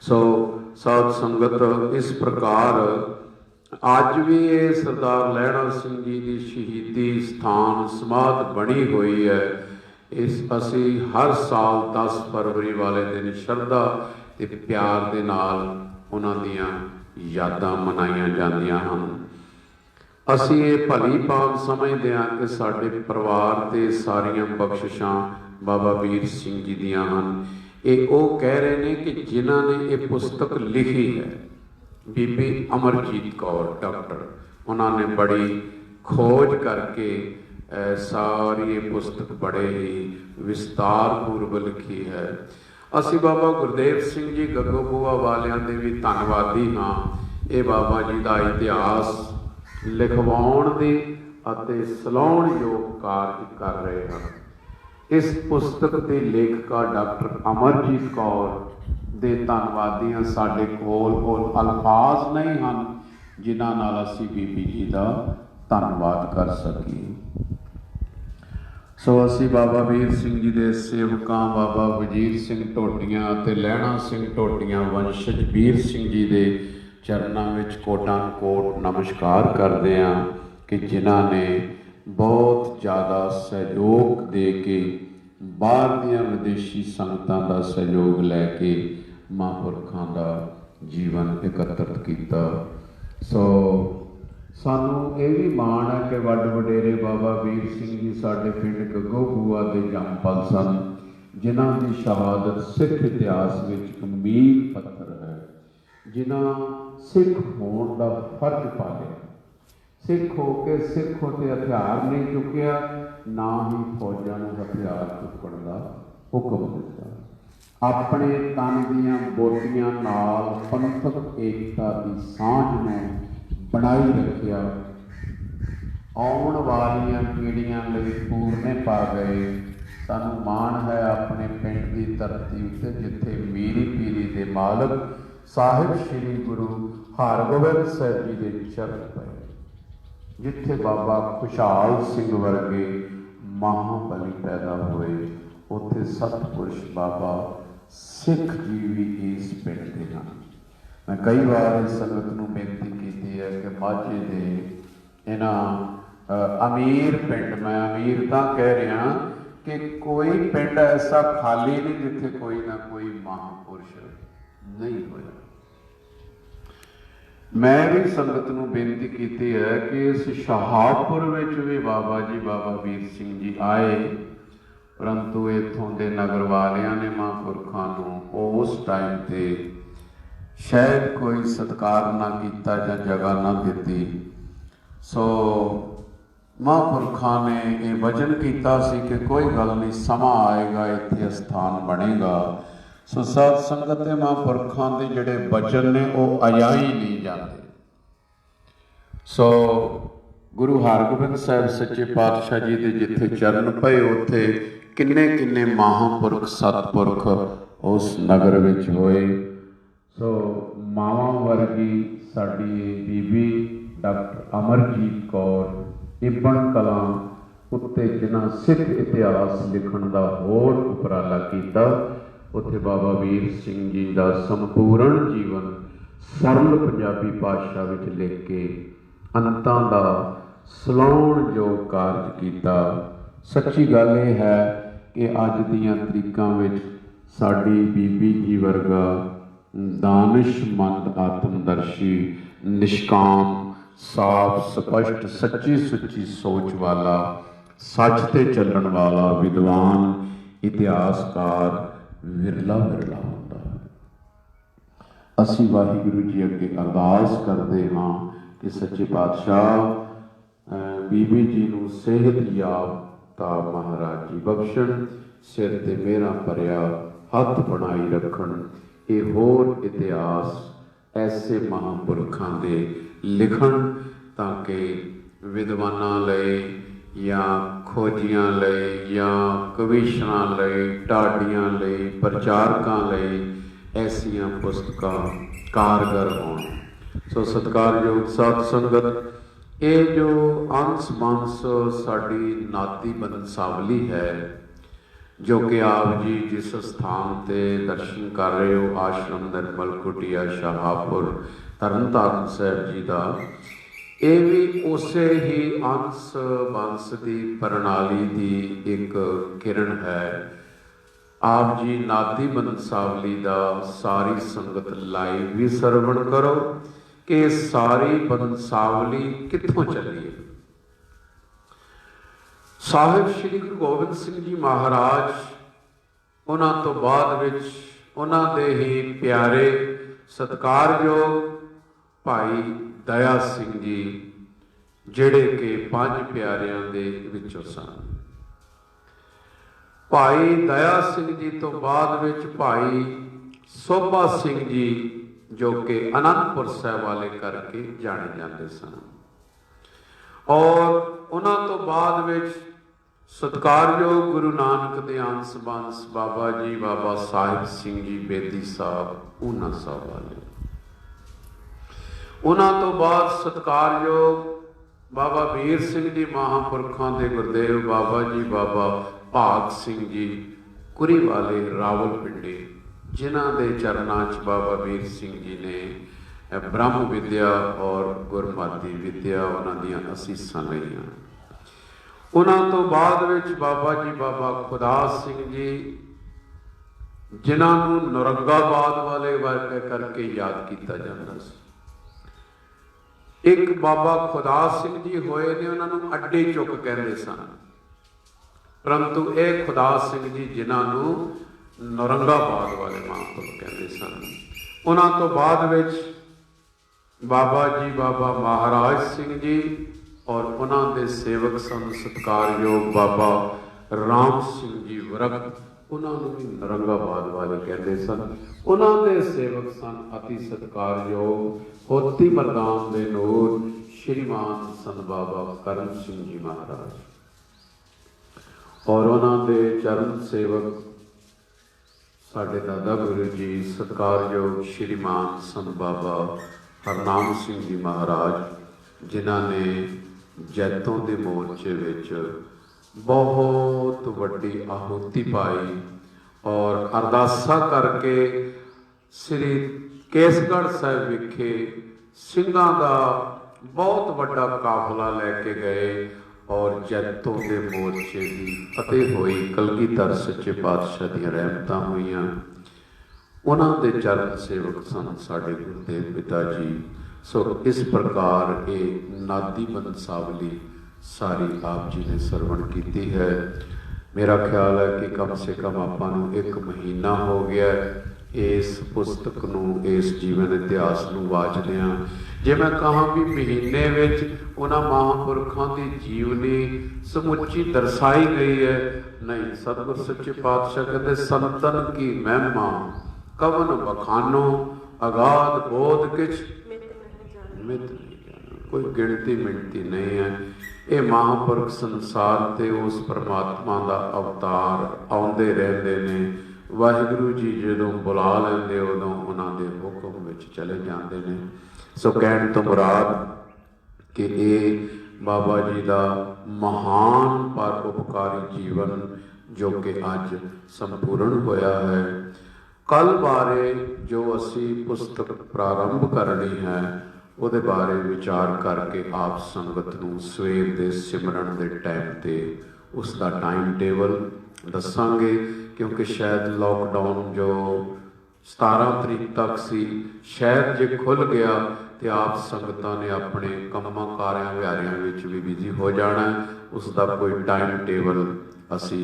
सो साध संगत इस प्रकार अज भी ये सरदार लहणा सिंह जी की शहीदी स्थान समाध बनी हुई है। इस असी हर साल 10 फरवरी वाले दिन शरधा ते प्यार दे नाल उन्हां दियां यादां मनाईयां जांदियां हन। असी ये भली भाव समझते हैं कि साडे परिवार ते सारियां बख्शिशां बाबा वीर सिंह जी दियां हन। ये वो कह रहे हैं कि जिन्हां ने ये पुस्तक लिखी है, बीबी अमरजीत कौर डॉक्टर, उन्होंने बड़ी खोज करके सारी ये पुस्तक बड़े ही विस्तार पूर्व लिखी है। असी बाबा गुरदेव सिंह जी गगोबुआ वालियां दे भी धन्नवादी हाँ। ये बाबा जी का इतिहास लिखवाउण दे अते सलाउण योग कार्य कर रहे हैं। इस पुस्तक के लेखिका डॉक्टर अमरजीत कौर दे धन्नवादी हाँ। साडे कोल और अल्फाज नहीं हैं जिन्हां नाल असीं बीबी जी का धन्नवाद कर सकीए। सो असी बाबा वीर सिंह जी के सेवकां बाबा वजीर सिंह ढोडियां ते लहणा सिंह ढोडियां वंशज वीर सिंह जी के चरणों में कोटां कोट नमस्कार करते हैं कि जिन्हों ने बहुत ज़्यादा सहयोग दे के बाहर दियां विदेशी संगतां का सहयोग लैके महापुरखों का जीवन एकत्रित किया। सो सानू ये भी माण है कि वड वडेरे बाबा वीर सिंह जी साडे पिंड गगोबुआ के जंमपल सन, जिन्हां दी शहादत सिख इतिहास विच एक मील पत्थर है। जिन्हां सिख होने का फर्ज पालिया, सिख होके सिख होते हथियार नहीं चुकिया, ना ही फौजां नूं हथियार चुकण का हुक्म दिता। अपने तन दियां बोटियां नाल पंथक एकता की सांझ नूं बनाई रखिया। आउण वालियां पीढ़ियां लई पूरने पा गए। सानू माण है अपने पिंड की धरती उत्ते जिथे मीरी पीरी दे मालक साहिब श्री गुरु हरगोबिंद साहिब जी के चरण पे, जिथे बाबा खुशहाल सिंह वर्गे महाबली पैदा हुए, उत्थे सतपुरुष बाबा सिख जी भी इस पिंड के हैं। मैं कई बार इस संगत नूं बेनती की है कि माझे दे इन्हां अमीर पिंड, मैं अमीर तां कह रहा कि कोई पिंड ऐसा खाली नहीं जिथे कोई ना कोई महापुरुष नहीं होया। मैं भी संगत नूं बेनती की है कि इस शाहपुर विच भी बाबा जी बाबा वीर सिंह जी आए, परंतु इत्थों के नगर वालियां ने महापुरखों नूं उस टाइम ते शायद कोई सत्कार ना किया या जगह ना दी। सो महापुरखों ने यह वचन किया कि कोई गल नहीं, समा आएगा इत्थे स्थान बनेगा। सो साध संगत के महापुरखों के जिहड़े वचन ने वो अजाई नहीं जाते। सो गुरु हरगोबिंद साहिब सच्चे पातशाह जी के जिथे चरण पए उत्थे किन्ने किन्ने महापुरख सतपुरख उस नगर विच होए। सो मावां वर्गी साडी बीबी डॉक्टर अमरजीत कौर इबन कलां उत्ते जिन्हां सिख इतिहास लिखण का होर उपराला किया, उत्थे बाबा वीर सिंह जी का संपूर्ण जीवन सरल पंजाबी भाषा विच लिख के अंतां दा सलाउण योग कार्य किया। सच्ची गल यह है कि अज दीयां तरीकां विच साडी बीबी जी वर्गा दानिशमंद आत्मदर्शी निष्काम साफ स्पष्ट सच्ची सुच्ची सोच वाला सच ते चलण वाला विद्वान इतिहासकार विरला विरला होता है। असी वाहिगुरु जी अगे अरदास करते हाँ कि सच्चे पातशाह बीबी जी नूं सेहत याफ्ता महाराज जी बख्शण, सिर ते मेहरां भरिया हथ बनाई रखण। ये होर इतिहास ऐसे महापुरखों के लिखण ताकि विद्वानां लई या खोजियां लई या कविशनां लई ढाडियां लई प्रचारकां लई ऐसियां पुस्तकां कारगर होण। सो सत्कारयोग साध संगत, ये जो अंश बंश साडी नाती बंसावली है, जो कि आप जी जिस स्थान ते दर्शन कर रहे हो आश्रम निर्मल कुटिया शाहपुर तरनताਰਨ साहिब जी का, ये भी उसे ही अंश वंश की प्रणाली की एक किरण है। आप जी नादी बंसावली का सारी संगत लाइव भी सरवण करो कि सारी बंसावली कित्थों चली है। साहिब श्री गुरु गोबिंद सिंह जी महाराज उन्हां तो बाद विच उन्हां दे ही प्यारे सत्कारयोग भाई दया सिंह जी जिहड़े कि 5 प्यारियां दे विचों सन। भाई दया सिंह जी तो बाद विच भाई सोभा सिंह जी जो कि आनंदपुर साहिब वाले करके जाने जाते सन, और उन्हां तो बाद विच सत्कारयोग गुरु नानक दे अंश बंश बाबा जी बाबा साहिब सिंह जी बेदी साहब ऊना साहब वाले, उन्हां तो बाद सत्कारयोग बाबा वीर सिंह जी महापुरखों के गुरदेव बाबा जी बाबा भाग सिंह जी कुरी वाले रावलपिंडी, जिन्हां दे चरनां च बाबा वीर सिंह जी ने ब्रह्म विद्या और गुरमति विद्या उन्हां दीयां असीसां लईआं। उन्हां तो बाद विच बाबा जी बाबा खुदा सिंह जी जिन्हां नूं नौरंगाबाद वाले वर्ग करके याद किया जाता सी। एक बाबा खुदा सिंह जी होए ने, उन्हां नूं अड्डे चुक कहते सन, परंतु ये खुदा सिंह जी जिन्हां नूं नौरंगाबाद वाले महापुरुष कहते सन। उन्हां तो बाद विच बाबा जी बाबा महाराज सिंह जी और उन्होंने सेवक सन सत्कारयोग बाबा राम सिंह जी वरक, उन्होंने भी नरंगाबाद वाले कहते सन। उन्होंने सेवक सन अति सत्कारयोग होती मरदान दे नूर श्रीमान सन बाबा करण सिंह जी महाराज, और उन्होंने चरण सेवक साडे दादा गुरु जी सत्कारयोग श्रीमान सन बाबा हरनाम सिंह जी महाराज, जिन्हों ने जैतों के मोर्चे विच बहुत वड्डी आहुति पाई और अरदासा करके श्री केसगढ़ साहिब विखे सिंघां दा बहुत वड्डा काफला लैके गए और जैतों के मोर्चे की फतेह हुई। कलगीधर सच्चे पातशाह दी रहमतां होईयां। उन्हां दे चरण सेवक सन साडे गुरुदेव पिता जी। सो इस प्रकार ये नादी बंसावली सारी आप जी ने सरवण की है। मेरा ख्याल है कि कम से कम आपां नूं 1 महीना हो गया इस पुस्तक नूं इस जीवन इतिहास नूं वाचदिआं। जे मैं कहां भी महीने विच उन्हां महापुरखों की जीवनी समुची दर्शाई गई है, नहीं, सतगुर सच्चे पातशाह कहते संतन की महिमा कवन बखानो अगाध बोध किछ मित नहीं जाना। कोई गिनती मिनती नहीं है। ये महापुरख संसार ते उस परमात्मा का अवतार आउंदे रहंदे ने। वाहिगुरु जी जदों बुला लैंदे उदों उन्हां दे हुक्म विच चले जांदे ने। सो कहण तो मुराद कि ये बाबा जी का महान पर उपकारी जीवन जो कि अज संपूर्ण होया है। कल बारे जो असी पुस्तक प्रारंभ करनी है ਉਹਦੇ बारे विचार करके आप संगत नूं सवेर के सिमरन के टाइम ते उसका टाइम टेबल दसांगे, क्योंकि शायद लॉकडाउन जो 17 तरीक तक सी, शायद जे खुल गया तो आप संगतां ने अपने कंमां कारियां विहारियां विच भी बिजी हो जाना। उसका कोई टाइम टेबल असी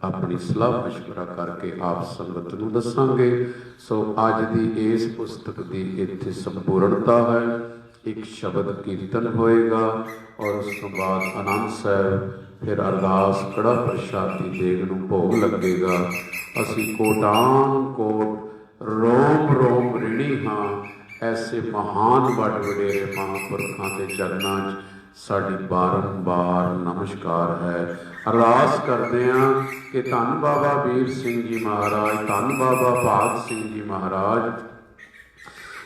अपनी सलाह मशवरा करके आप संगत नूं दसांगे। सो अज की इस पुस्तक की इत्थे संपूर्णता है। एक शब्द कीर्तन होएगा और उस तो बाद आनंद साहब, फिर अरदास कड़ा प्रशादी देग नूं भोग लगेगा। असी कोटान कोट रोम रोम ऋणी हाँ, ऐसे महान वड वडेरे महापुरखों के चरणों साड़ी बारंबार नमस्कार है। अरदास करते हैं कि धन बाबा वीर सिंह जी महाराज, धन बाबा भाग सिंह जी महाराज,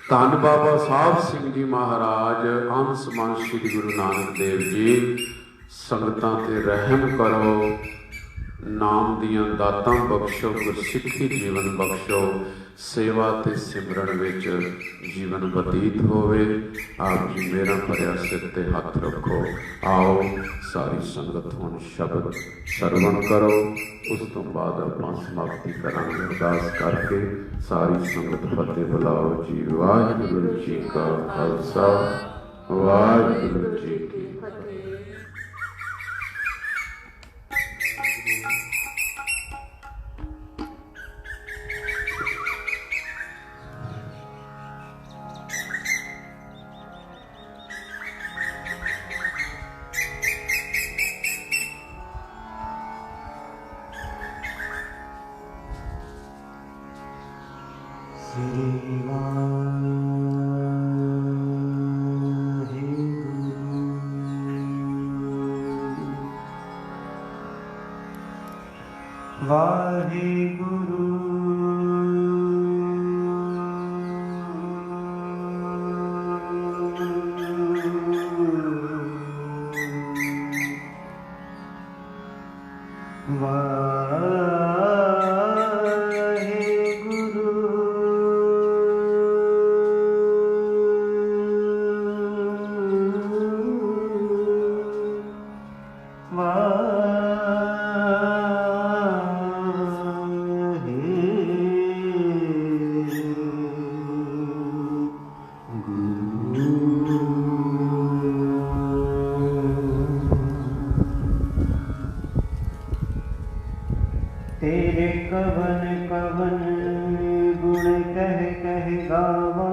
धन बाबा साहब सिंह जी महाराज, अंश मन श्री गुरु नानक देव जी संगतां ते रहम करो। नाम दियां दातां बख्शो, गुरसिੱਖੀ जीवन बख्शो, सेवा ते सिमरन विच जीवन बतीत होवे। आप जी मेरा भरिया सिर ते हथ रखो। आओ सारी संगत हुण शब्द सरवण करो, उस तो बाद आपां समाप्ति करांगे। अरदास करके सारी संगत फतेह बुलाओ जी। वाहिगुरू जी का खालसा, वाहिगुरू जी की फतेह। वाहिगुरु तेरे कवन कवन गुण कह कह गावा,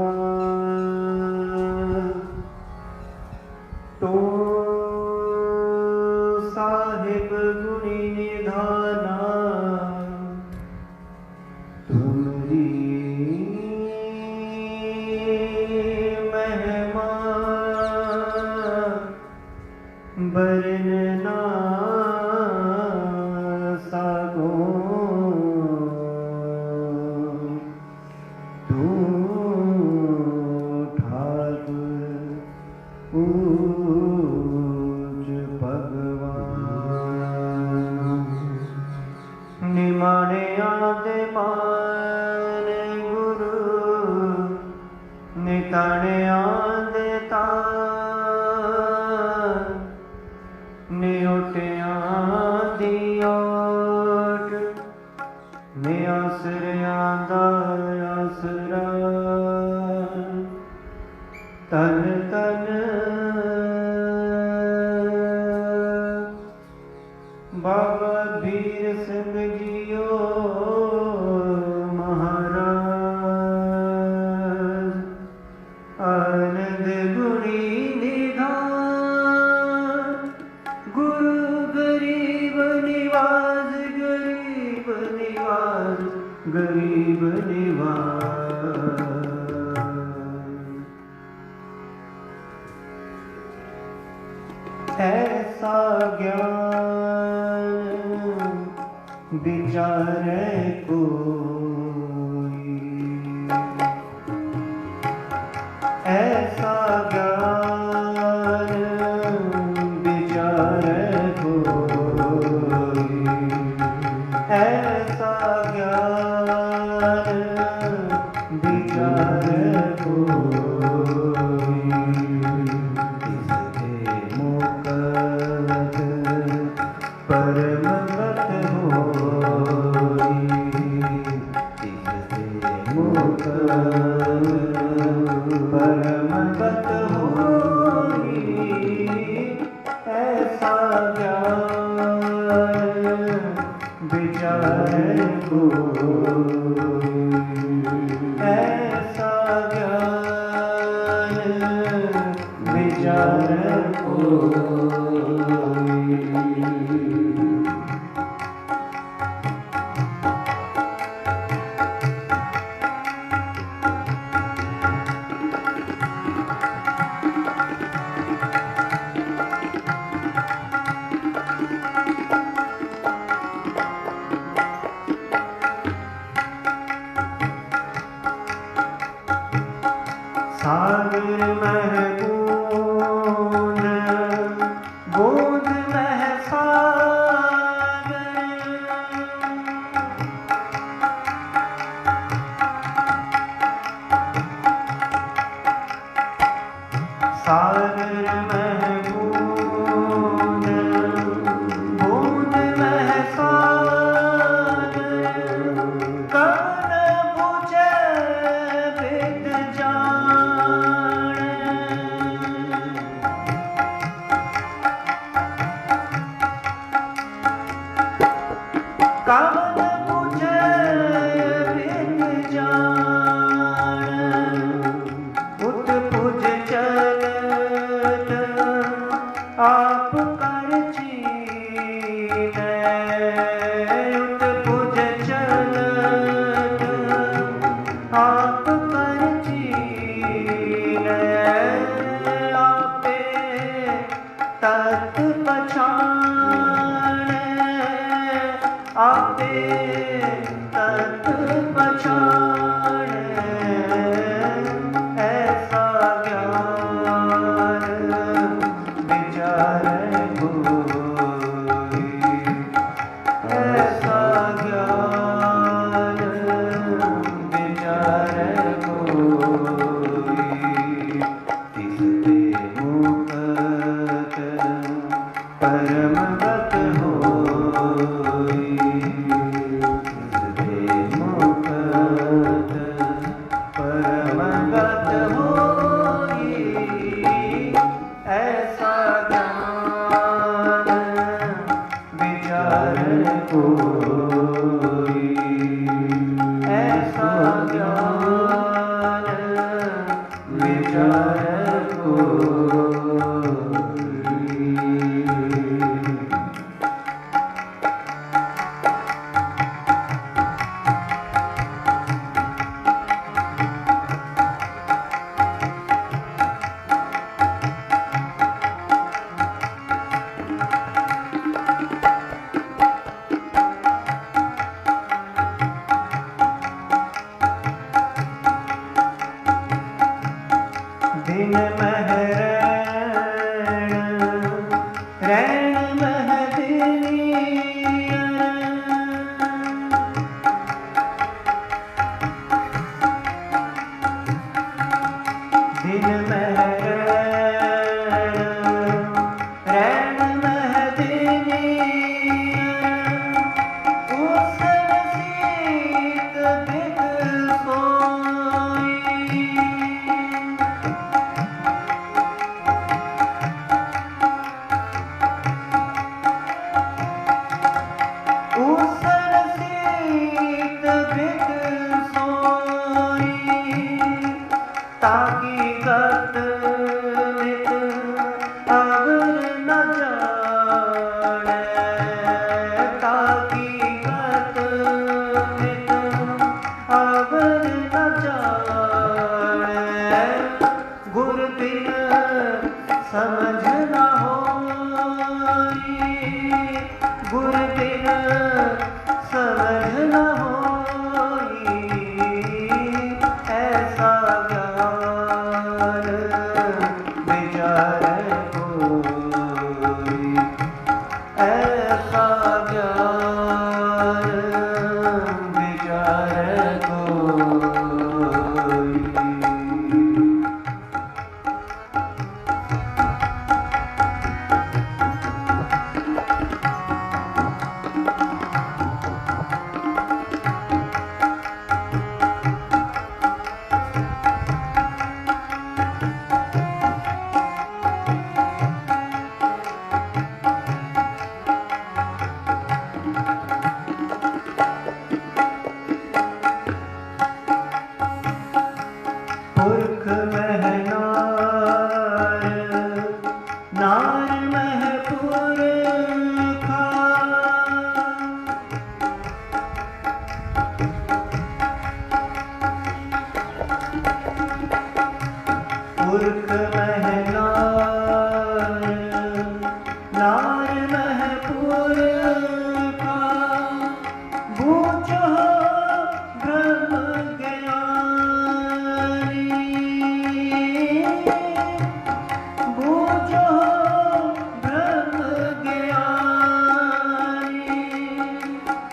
तो साहिब गुणी निधाना। तुम्हारी महिमा बरनना तन तन बाबा वीर सिंह जियो महाराज। आनंद गुणी निधान, गुरु गरीब निवाज, गरीब निवाज, गरीब निवाज। ऐसा ज्ञान विचारे कोई, ऐसा ज्ञान विचारे कोई, ऐसा ज्ञान विचारे कोई। सागर महबून बूंद मह सागर, तत पछाणै आपे तत पछाणै ऐसा ज्ञान विचारै कोई ऐसा ज्ञान विचारै कोई तिसते मुक्त परमगत होई तिसते मुक्त परमगत होई ऐसा ज्ञान विचारै कोई ऐसा ज्ञान विचारै कोई। दिन मह रैण मह दिनियर दिन मह रैण मह दिनियर उसर सीत बिद सोई उसर सीत बिद सोई ताकि गत मित अवर न जाने ताकि गत मित अवर न जाने गुर बिन समझ न होई गुर बिन समझ न होई ऐसा ज्ञान विचारै कोई ऐसा ज्ञान विचारै कोई। पुरख मह नार मह पुरखा पुरख मह नार मह पुरखा बूझो ब्रह्म ज्ञानी बूझो ब्रह्म ज्ञानी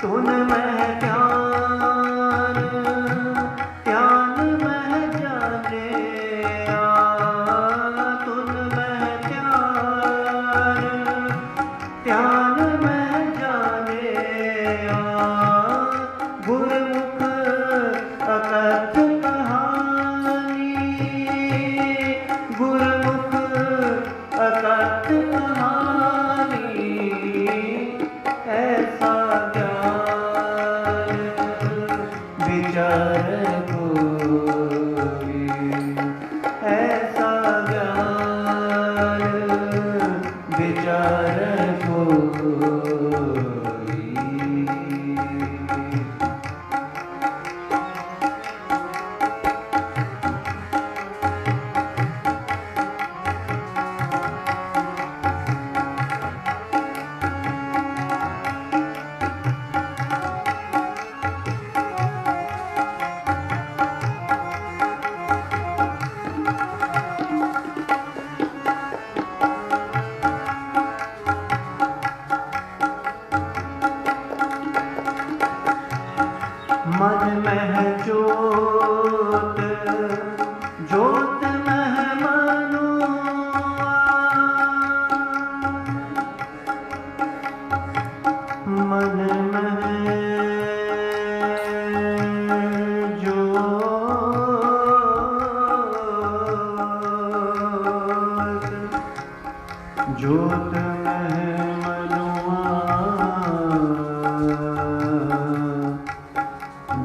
तुन मह ध्यान ध्यान मह जाने तुन मह ध्यान मह जाने गुरमुख अकथ कहानी गुरमुख अकथ कहानी ऐसा ज्ञान विचारै कोई ऐसा ज्ञान विचारै कोई। मन में जोत में मनुआ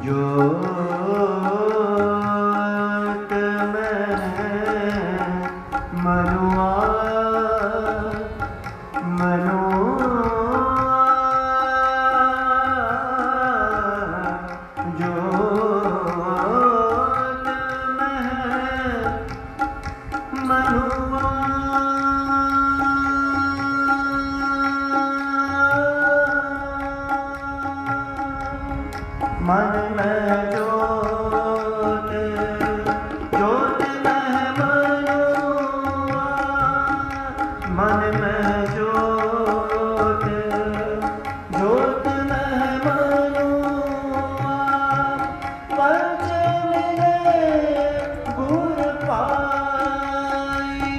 जोत में मनुआ मन में जोत जोत में मनुआ मन में जोत जोत में मनुआ पंच मिले गुर पाई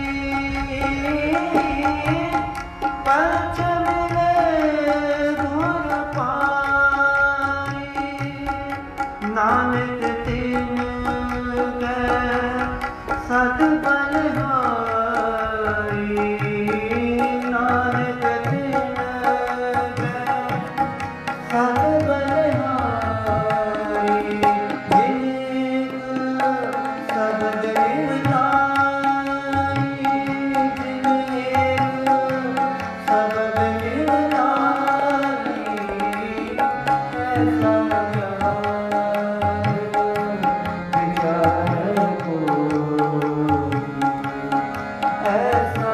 पंच मिले गुर पाई नानक तिन गए सत बलिहारी नानक तिन गए सत बलिहारी जिन शब्द मिलाई जिन शब्द मिलाई ऐसा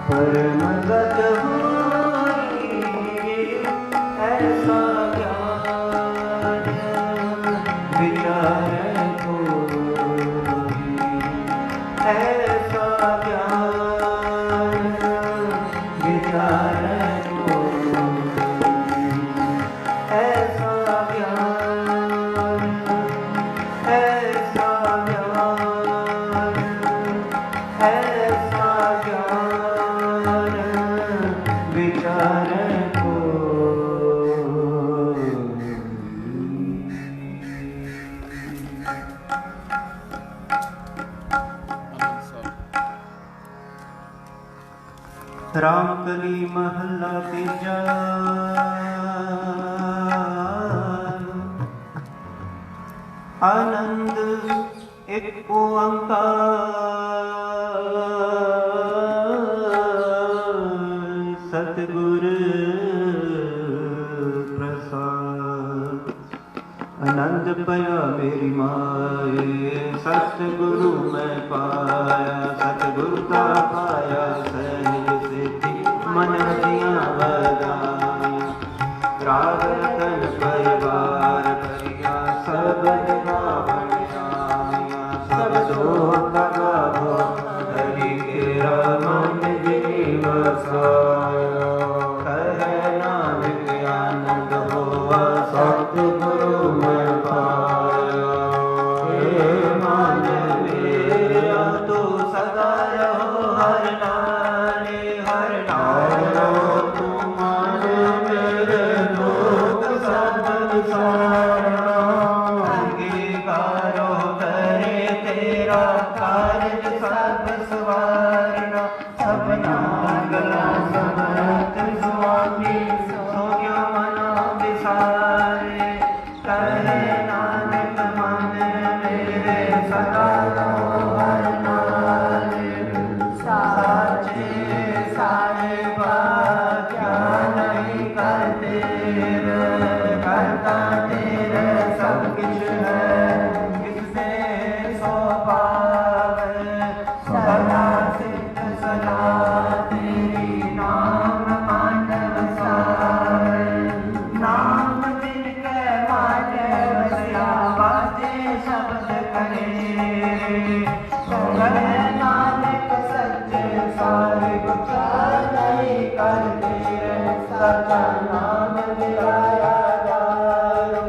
परमगत होई ऐसा ज्ञान विचार कोई ऐसा ज्ञान विचार कोई ऐसा ज्ञान ऐसा ज्ञान ऐसा ज्ञान विचार रामकली महला तीजा आनंद एक ओंकार सतगुर प्रसाद आनंद पाया मेरी माए सतगुरु मैं पाया सतगुरु का पाया सहज सिद्धि मन दिया बदाया राग रतन परिवार परिया सब गावन आया सब दोष गावो हरि के मन जीव साया कहे नानक आनंद होवा सतगुरु मैं पाया हे मन मेरा तू सदा रहो हर नारे हर नारो तू मन मेरे लोक सब सारा अंगीकारो करे तेरा कार्य सब सवारना सपना गला साचा नाम मिलाया दारो,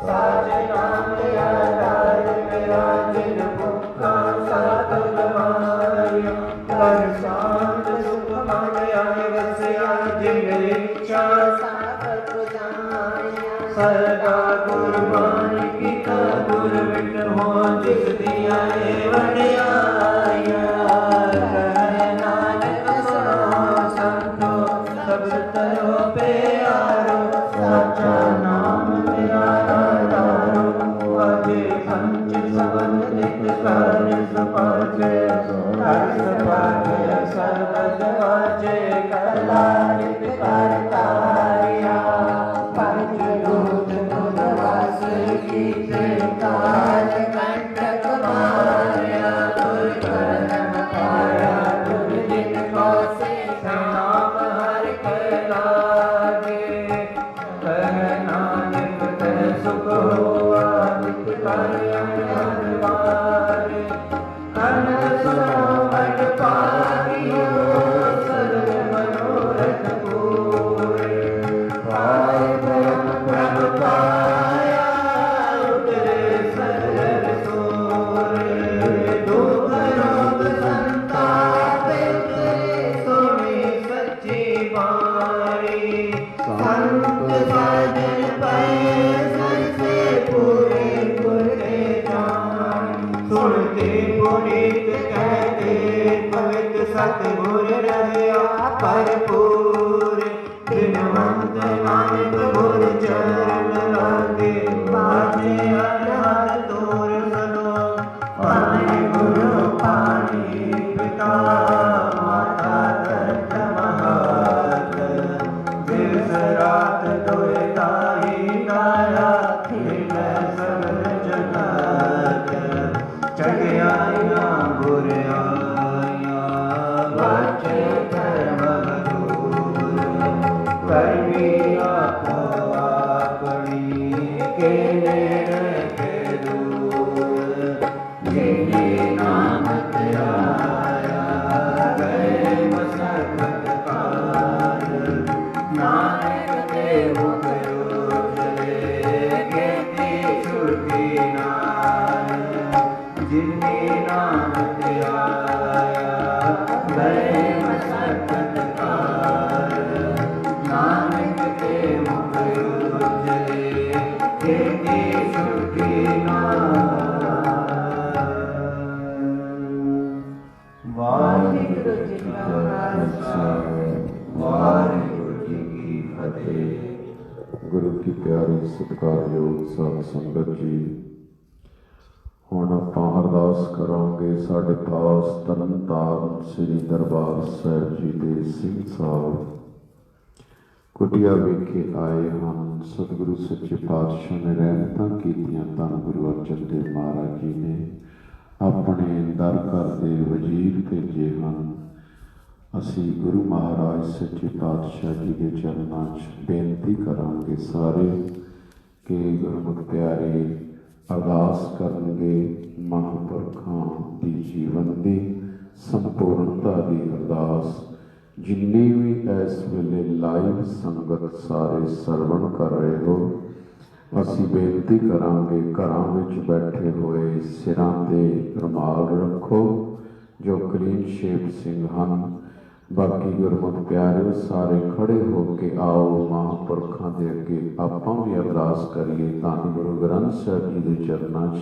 साचे नाम लिया दार मेरा जिन भूखा साथ गवाया, कर शांत सुख मांगया रसिया जिन इच्छा साथ जाया, सरगा कुर्बानी की गुर विट हो जिस दिया वड़ियाया, कह नानक सुनो संतो सब तरो प्यारो, साचा नाम मेरा दारो, अजे पंच सबंध नित कार्य सपाचे, कार्य सपाचे सर्वद वाचे, कला नित करतारिया, पंच दूत तुदवास कीते, काल कंटक माया, दुर्गम पाया दुर्जिन को से, नाम हर के लागे, कह नानक तह सुख हुआ नित कार्य अनवारे, अनंत सुनो बड़ पागियो सर्व मनोरथ पूरे, पाए प्रभु पाया उतरे सरल सोरे, दुख रोग संताप उतरे सोनी सच्ची बारी, संत साजन पाए सर से पूरे गुरते जान, सुनते पुनीत कहते पवित्र सतगुर रहया भरपूर, दिनवंत नानक गुर चरण लागे, बाजे अनहद तोर सनो, पानी गुरु पानी पिता माता दत्त महात, दिवस रात दोए ताही गाया, खेल सगल जगत, चढ़ियाइया गुर आया, बाचे धर्म दूर, करनी आपो आपनी, के नेड़ के दूर, जिन्हें नाम ध्याया, गए मसकत काल, नानक देव करोजले, कीर्ति श्रुति नाल, जिन्हें नाम ध्याया, गए मसकत काल, नानक देव करोजले, कीर्ति श्रुति नाल। वाहिगुरु जी का खालसा, वाहिगुरु जी की फतेह। गुरु की प्यारी सत्कारयोग साध संगत जी, ਹੁਣ ਆਪਾਂ ਅਰਦਾਸ ਕਰਾਂਗੇ ਸਾਡੇ ਪਾਸ ਤਰਨ ਤਾਰਨ ਸ੍ਰੀ ਦਰਬਾਰ ਸਾਹਿਬ ਜੀ ਦੇ ਸਿੰਘ ਸਾਹਿਬ ਕੁਟੀਆ ਵਿਖੇ ਆਏ ਹਨ। ਸਤਿਗੁਰੂ ਸੱਚੇ ਪਾਤਸ਼ਾਹ ਨੇ ਰਹਿਮਤਾਂ ਕੀਤੀਆਂ। ਧੰਨ ਗੁਰੂ ਅਰਜਨ ਦੇਵ ਮਹਾਰਾਜ ਜੀ ਨੇ ਆਪਣੇ ਦਰ ਘਰ ਦੇ ਵਜ਼ੀਰ ਭੇਜੇ ਹਨ। ਅਸੀਂ ਗੁਰੂ ਮਹਾਰਾਜ ਸੱਚੇ ਪਾਤਸ਼ਾਹ ਜੀ ਦੇ ਚਰਨਾਂ 'ਚ ਬੇਨਤੀ ਕਰਾਂਗੇ ਸਾਰੇ ਕਿ ਗੁਰਮੁਖ ਪਿਆਰੇ ਅਰਦਾਸ ਕਰਨਗੇ ਮਹਾਂਪੁਰਖਾਂ ਦੀ ਜੀਵਨ ਦੀ ਸੰਪੂਰਨਤਾ ਦੀ ਅਰਦਾਸ। ਜਿੰਨੀ ਵੀ ਇਸ ਵੇਲੇ ਲਾਈਵ ਸੰਗਤ ਸਾਰੇ ਸਰਵਣ ਕਰ ਰਹੇ ਹੋ, ਅਸੀਂ ਬੇਨਤੀ ਕਰਾਂਗੇ ਘਰਾਂ ਵਿੱਚ ਬੈਠੇ ਹੋਏ ਸਿਰਾਂ 'ਤੇ ਰੁਮਾਲ ਰੱਖੋ ਜੋ ਕਲੀਨ ਸ਼ੇਪ ਸਿੰਘ ਹਨ। ਬਾਕੀ ਗੁਰਮੁਖ ਪਿਆਰਿਓ ਸਾਰੇ ਖੜੇ ਹੋ ਕੇ ਆਓ ਮਹਾਂਪੁਰਖਾਂ ਦੇ ਅੱਗੇ ਆਪਾਂ ਵੀ ਅਰਦਾਸ ਕਰੀਏ ਧੰਨ ਗੁਰੂ ਗ੍ਰੰਥ ਸਾਹਿਬ ਜੀ ਦੇ ਚਰਨਾਂ 'ਚ,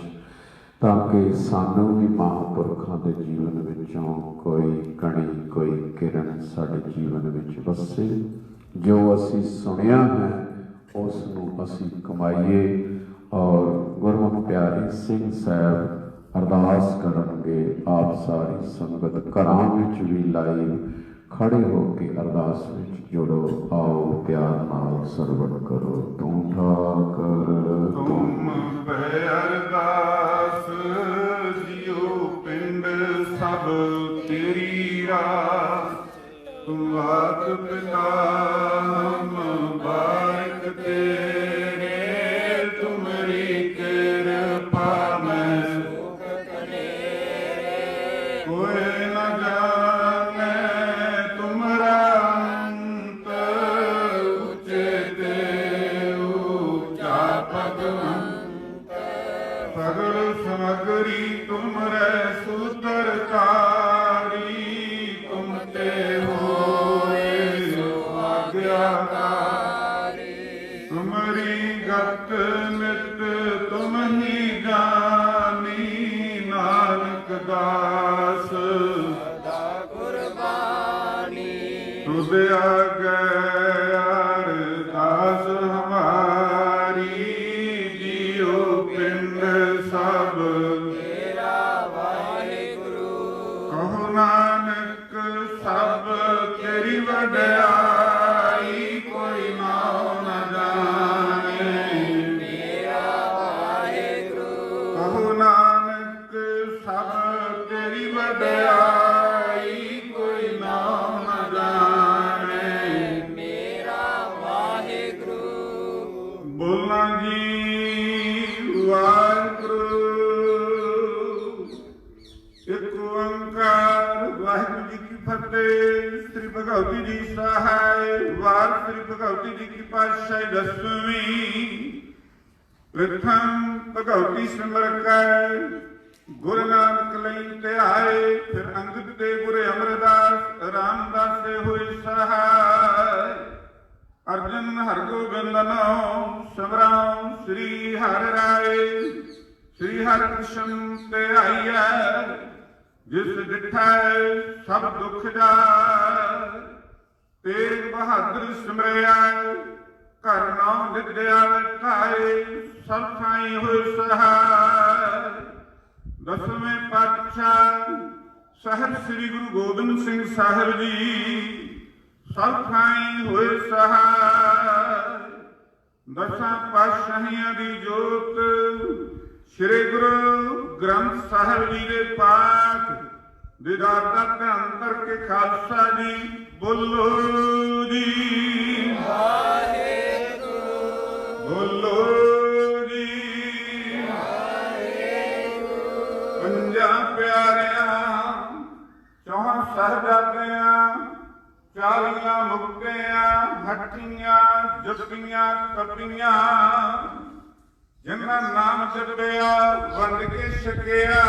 ਤਾਂ ਕਿ ਸਾਨੂੰ ਵੀ ਮਹਾਂਪੁਰਖਾਂ ਦੇ ਜੀਵਨ ਵਿੱਚੋਂ ਕੋਈ ਕਣੀ ਕੋਈ ਕਿਰਨ ਸਾਡੇ ਜੀਵਨ ਵਿੱਚ ਵਸੇ। ਜੋ ਅਸੀਂ ਸੁਣਿਆ ਹੈ ਉਸ ਨੂੰ ਅਸੀਂ ਕਮਾਈਏ। ਔਰ ਗੁਰਮੁਖ ਪਿਆਰੇ ਸਿੰਘ ਸਾਹਿਬ ਅਰਦਾਸ ਕਰਨਗੇ। ਆਪ ਸਾਰੀ ਸੰਗਤ ਘਰਾਂ ਵਿੱਚ ਵੀ ਲਾਈਵ ਖੜੇ ਹੋ ਕੇ ਅਰਦਾਸ ਵਿੱਚ ਜੁੜੋ। ਆਓ ਪਿਆਰ ਨਾਲ ਸਰਵਣ ਕਰੋ। ਤੂੰ ਠਾਕਰ ਤੁਮ ਪੈ ਅਰਦਾਸ ਜਿਉ ਪਿੰਡ ਸਭ ਤੇਰੀ ਰਾਸ। ਤੁਮ ਆਪ ਪਿਤਾ ਹਮ ਬਾਰਿਕ ਤੇਰੇ, ਤੁਮਰੀ ਕਿਰਪਾ ਮੈਂ ਸੁਖ ਕਨੇਰੇ। ਕੋਈ ਨ ਜਾਣੇ ਤੁਮਰਾ ਅੰਤ, तुद आगे अरदास हमारी जियो पिंड सब तेरा वाहिगुरु कहो नानक सब तेरी वड्याई कोई नाम न जाने मेरा वाहिगुरु कहो नानक सब तेरी वड्याई कोई नाम न जाने मेरा वाहिगुरु बोलना जी वाहिगुरु एक ओंकार वाहिगुरु जी की फतेह। श्री भगवती जी सहाय वार श्री भगवती जी की पातशाही 10वीं प्रथम भगवती सिमर कर गुरु नानक लई ते आए फिर अंगद ते गुरु अमरदास रामदास से हुई सहाय अर्जन हरगोबिंद नाम समराम श्री हर राय श्री हर कृष्ण ते आइया जिस डिठा सब दुख जाए तेग बहादुर सिमरिया घर नाम विद्या खाए सब थाई हुए सहाय। 10वें पातशाह साहिब श्री गुरु गोबिंद सिंह साहिब जी सब थाई हुए सहाय। 10 पातशाहियां दी जोत श्री गुरु ग्रंथ साहिब जी के पाठ दीदार का ध्यान करके खालसा जी बोलो जी बोलो जी पंजा प्यारिया 4 साहिबजादियां 40 मुक्तियां हठियां जपियां तपियां जिन्ना नाम जपिया वंड के छकिया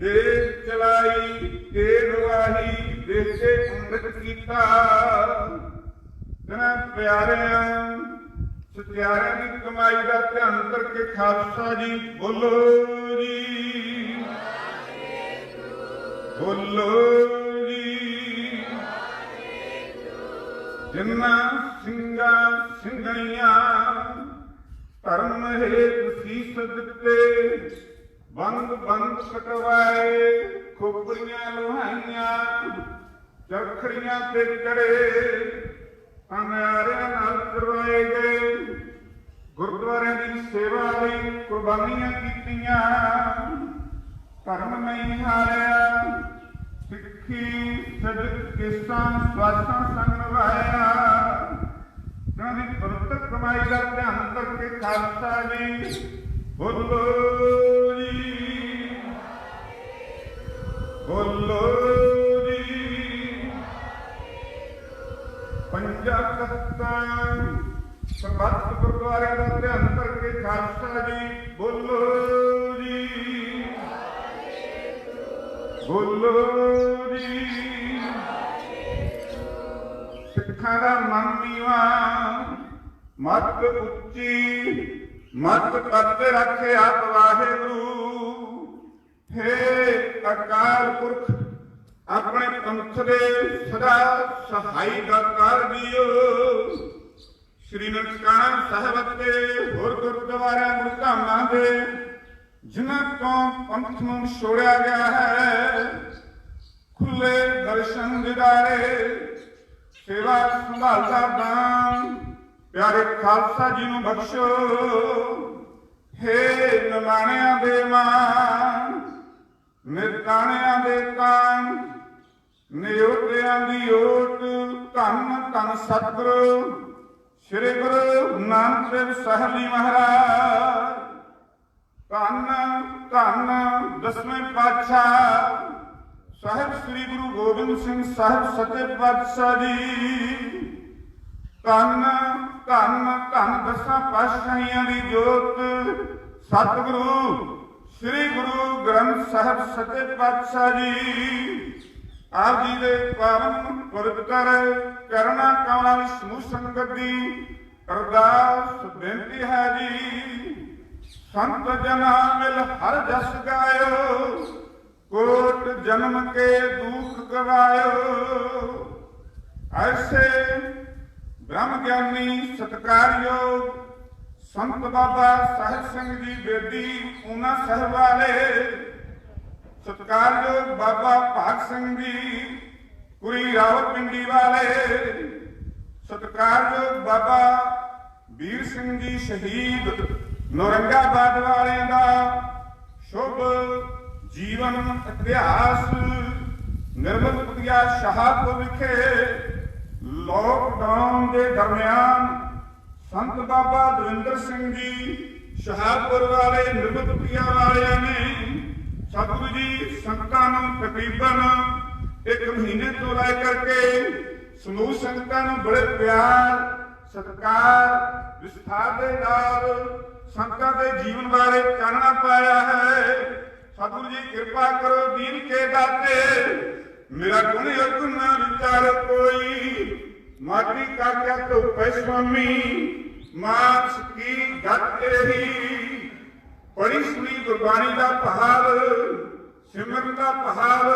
देख चलाई देख वाही देखे अमृत कीता जना प्यारिया सत्यारे की कमाई का ध्यान करके खालसा जी बोलो जी बोलो जी जिन्ना सिंगा सिंगणिया धर्म हेत सीस दिते बंद बंद कटवाए खोपड़ियां लोहाइयां चरखड़ियां ते चढ़े अनारियां नाल करवाए गए गुरुद्वारे की सेवा लई कुर्बानियां कीतियां धर्म नहीं हारिया सिੱਖੀ ਸਦਕ ਕਿਸਾਂ ਸਵਾਸਾਂ ਸੰਗ ਨਿਭਾਇਆ ਉਹਨਾਂ ਦੀ ਪਵਿੱਤਰ ਕਮਾਈ ਦਾ ਧਿਆਨ ਕਰਕੇ ਖਾਲਸਾ ਜੀ ਬੋਲੋ ਜੀ ਬੋਲੋ ਜੀ ਪੰਜਾ ਤਖਤਾਂ ਸਰਬੱਤ ਗੁਰਦੁਆਰੇ ਦਾ ਧਿਆਨ ਕਰਕੇ ਖਾਲਸਾ ਜੀ ਬੋਲੋ ਜੀ बोलो जी सिखा दा मन नीवा मत उच्ची मत पद रखे आप वाहेगुरु हे अकाल पुरख अपने पंथ दे सदा सहाई दा कर दियो। श्री ननकाना साहिब ते होर गुरुद्वारा मुकामां दे जिन्हां तो पंथ नूं छोड़िया गया है खुले दर्शन दिदारे सेवा संभाल दा दान प्यारे खालसा जी नूं बख्शो। हे नमाणियां दे मान निताणियां दे तान नियोटियां दी ओट धन धन सतगुरु श्री गुरु नानक देव साहिब जी महाराज धन धन 10वें पातशाह साहिब श्री गुरु गोबिंद सिंह साहिब सचे पातशाह जी धन धन धन 10 पातशाहियां दी जोत सतगुरु श्री गुरु ग्रंथ साहिब सचे पातशाह जी आप जी दे पावन पवित्र करना कामना समूह संगत दी अरदास बेनती है जी। संत जना मिल हर जस गायो कोट जन्म के दुख गवायो ऐसे ब्रह्म ज्ञानी सत्कारयोग संत बाबा साहिब सिंह जी बेदी ऊना साहब वाले, सत्कारयोग बाबा भाग सिंह जी कुरी रावलपिंडी वाले, सत्कारयोग बाबा वीर सिंह जी शहीद नौरंगाबाद वाले का शुभ जीवन इतिहास निर्मल कुटिया शाहपुर विखे लॉकडाउन के दरमियान संत बाबा दविंदर सिंह जी शाहपुर वाले निर्मल कुटिया वाले ने सतगुरु जी संगतां नूं तकरीबन 1 महीने तो लेकर के समूह संगतां नूं बड़े प्यार सत्कार विस्तार दे नाल संगतां दे जीवन बारे चानना पाया है। सतगुरु जी कृपा करो दीन के दाते, मेरा गुण गुण विचार कोई, माटी का क्या तो स्वामी मार्स की गत ही। पढ़ी सुनी गुरबाणी का पहाड़, सिमरन का पहाड़,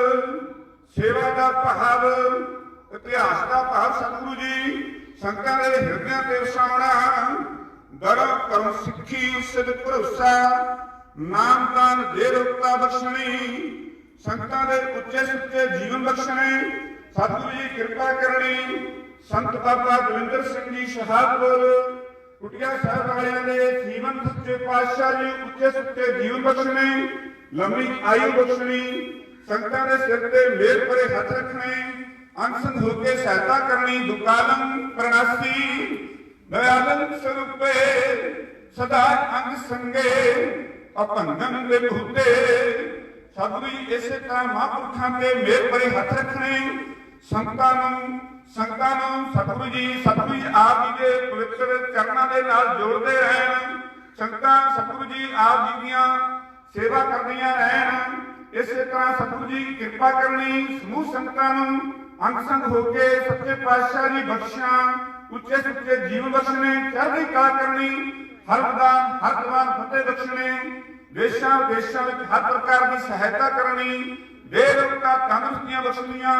सेवा का पहाड़, इतिहास का पहाड़ सतगुरु जी संगतां दे हिरदियां ते वसाउणा। धर्म कर्म सिੱਖੀ सिद्ध भरोसा नामदान दे रुकता बख्शणी, संगतां दे उच्चे सुच्चे जीवन बख्शणे। सतगुरु जी कृपा करनी। संत बाबा दविंदर सिंह जी शाहपुर कुटिया साहब वालियां दे जीवन सच्चे पातशाह जी उच्चे सुच्चे जीवन बख्शणे, लंबी आयु बख्शणी। संगतां दे सिर ते मेल भरे हथ रखने, अनसंग होके सहायता करनी। दुकालम प्रणासी दयालन स्वरूपे सदा अंग संगे अपंगन दे भूते। सतगुरु जी इसे तरह महापुरखां ते मेल भरे हथ रखने। संगतां नूं सतगुरु जी आप जी के पवित्र चरणों के नाल जोड़ते रहन। संगतां सतगुरु जी आप जी दीआं सेवा करदियां रहन। इसे तरह सतगुरु जी कृपा करनी। समूह संगतां नूं अंग संग होके सच्चे पातशाह जी बख्शियां उच्चे सुच्चे जीवन बख्शने, चढ़दी कला करनी। हर मैदान हर दीवान फतेह बख्शने। देशां विदेशां विच हर प्रकार की सहायता करनी। बेरोका तंदुरुस्तियां बख्शनियां।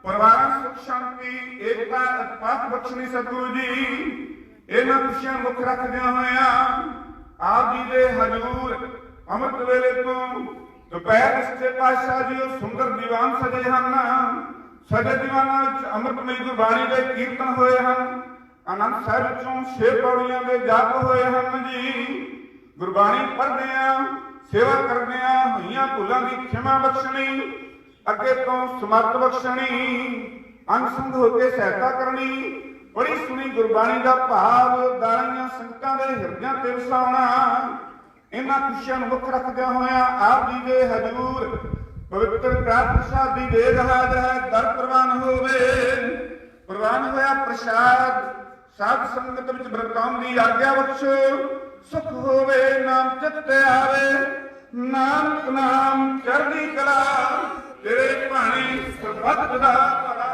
परिवार सुख शांति एकता इतफाक बख्शनी। सतगुरु जी इन्हां खुशियां मुख रखदियां होइयां आप जी दे हजूर अमृत वेले तो दोपहर सच्चे पातशाह जी सुंदर दीवान सजे हन। सजे दीवानां विच अमृतमई गुरबाणी दे कीर्तन होए हन। आनंद साहिब विचों 6 पौड़ियां दे जाप होए हन जी। गुरबाणी पढ़दियां सेवा करदियां होइयां भुलां दी क्षमा बख्शणी। अगे तो समर्थ बख्शणी। अंग संग होके सहायता करनी। बड़ी सुनी गुरबाणी का भाव दालियां संगतां दे हिरदियां ते वसाउणा। इन्हां खुशियां नूं मुख रखदियां होइयां आप जी दे हजूर पवित्र ग्रंथ प्रसादी देग हाज़र है। दर प्रवान होवे। प्रवान होया प्रसाद साध संगत विच बरताउण दी आग्या बख्शो। सुख होवे नाम चित्ते आवे। नानक नाम चढ़दी कला तेरे भाणी सरबत दा भला।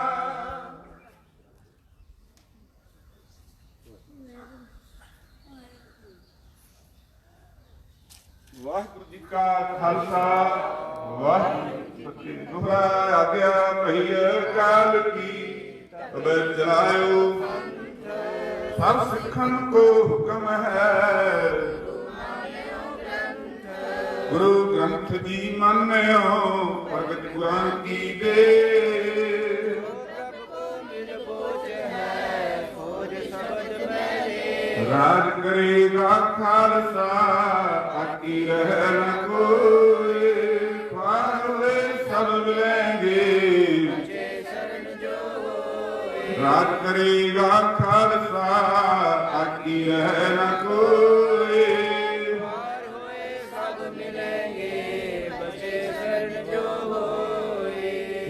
वाहिगुरू जी का खालसा वाहिगुरू जी की दोहरा आज्ञा कही काल की तब चलायो सब सिखन को हुक्म है। गुरु ग्रंथ जी मान्यो प्रगट कुरान की दे। राज करेगा खालसा आकी रह न कोई। पावे सब मिलेंगे राज करेगा खालसा आकी रह न कोई।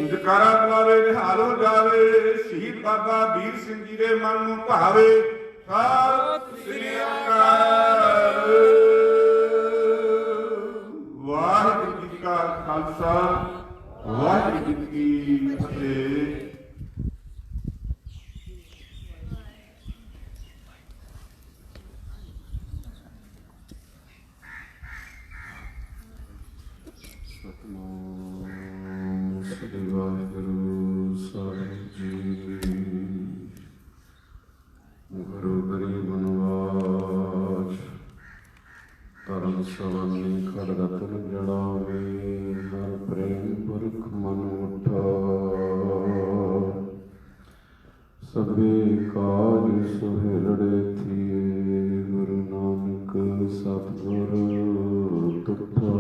जकारा बुलावे निहाल हो जावे। शहीद बाबा वीर सिंह जी दे मन नूं भावे। सतਿ ਸ੍ਰੀ ਅਕਾਲ। ਵਾਹਿਗੁਰੂ ਜੀ ਕਾ ਖਾਲਸਾ ਵਾਹਿਗੁਰੂ ਜੀ ਕੀ ਫਤਿਹ। ਸਤਿਨਾਮ ਸ੍ਰੀ ਵਾਹਿਗੁਰੂ ਸਾਹਿਬ ਜੀ। ਸਵਨੀ ਖੜ ਰਤਨ ਜੜਾਵੇ, ਹਰ ਪ੍ਰੇਮ ਪੁਰਖ ਮਨ ਉਠਾ। ਸਭੇ ਕਾਜ ਸੁਹਿਰੜੇ ਥੀਏ, ਗੁਰੂ ਨਾਨਕ ਸਤਿਗੁਰ ਤੁਠਾ।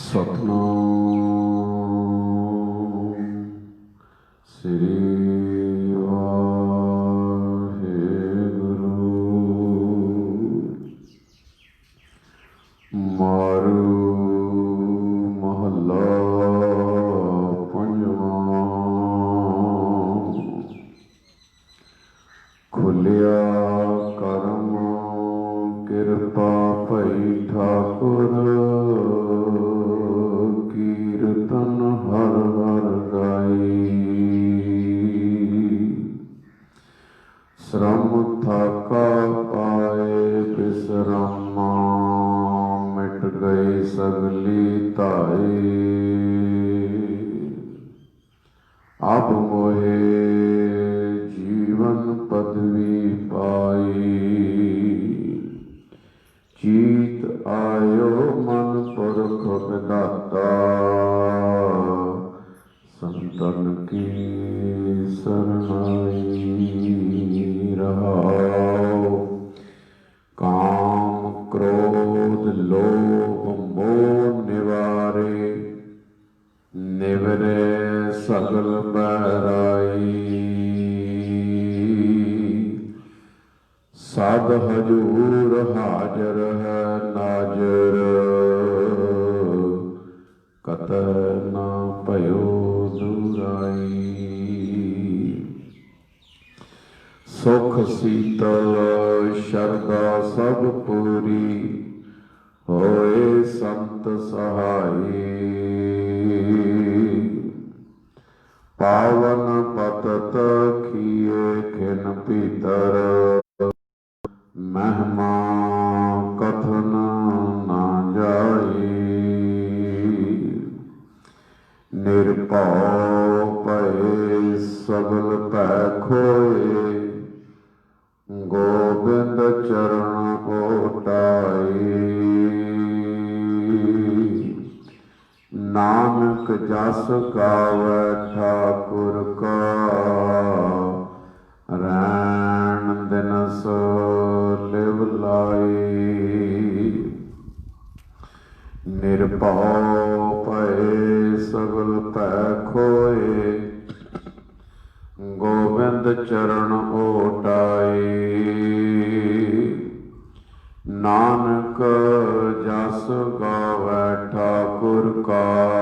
ਸਤਿਨਾਮ ਸ੍ਰੀ ਖੁੱਲਿਆ ਕਰਮ ਕਿਰਪਾ ਭਈ ਠਾਕੁਰ, ਕੀਰਤਨ ਹਰ ਹਰ ਗਾਈ। ਸ਼ਰਮ ਥਾਕਾ ਪਾਏ ਬਿਸਰਾਮਾ, ਮਿਟ ਗਈ ਸਗਲੀ ਧਾਈ। ਆਪ ਮੋਹੇ ਜੀਵਨ ਪਦਵੀ ਪਾਈ, ਚੀਤ ਆਇਓ ਮਨ ਪੁਰਖ ਵਿਦਾਤਾ। ਸੰਤਨ ਕੀ ਸਰਨਾਈ ਰਹਾਉ, ਕਾਮ ਕ੍ਰੋਧ ਲੋਭ ਮੋਹ ਨਿਵਾਰੇ। ਨਿਵਰੇ ਸਗਲ ਬਹਿਰਾਈ, ਸਦ ਹਜੂਰ ਹਾਜ਼ਰ ਹੈ ਨਾਜ਼ਰ। ਕਤੈ ਨਾ ਭਇਓ ਦੁਰਾਈ, ਸੁਖ ਸੀਤਲ ਸ਼ਰਧਾ ਸਭ ਪੂਰੀ। ਹੋਏ ਸੰਤ ਸਹਾਈ, ਪਾਵਨ ਪਤਤ ਕੀਏ ਖਿਨ ਭੀਤਰ। ਮਹਿਮਾ ਕਥਨ ਨਾ ਜਾਈ, ਨਿਰਭਉ ਭਏ ਸਗਲ ਭੈ ਖੋਏ। ਗੋਬਿੰਦ ਚਰਨ ਓਟਾਈ, ਨਾਨਕ ਜਸ ਗਾਵੈ ਠਾਕੁਰ ਕਾ। ਰੈਣ ਦਿਨਸ ਲਿਵ ਲਾਈ, ਨਿਰਭਉ ਭਏ ਸਗਲ ਭੈ ਖੋਏ। ਗੋਬਿੰਦ ਚਰਨ ਓਟਾਈ, ਨਾਨਕ ਜਸ ਗਾਵੈ ਠਾਕੁਰ ਕਾ।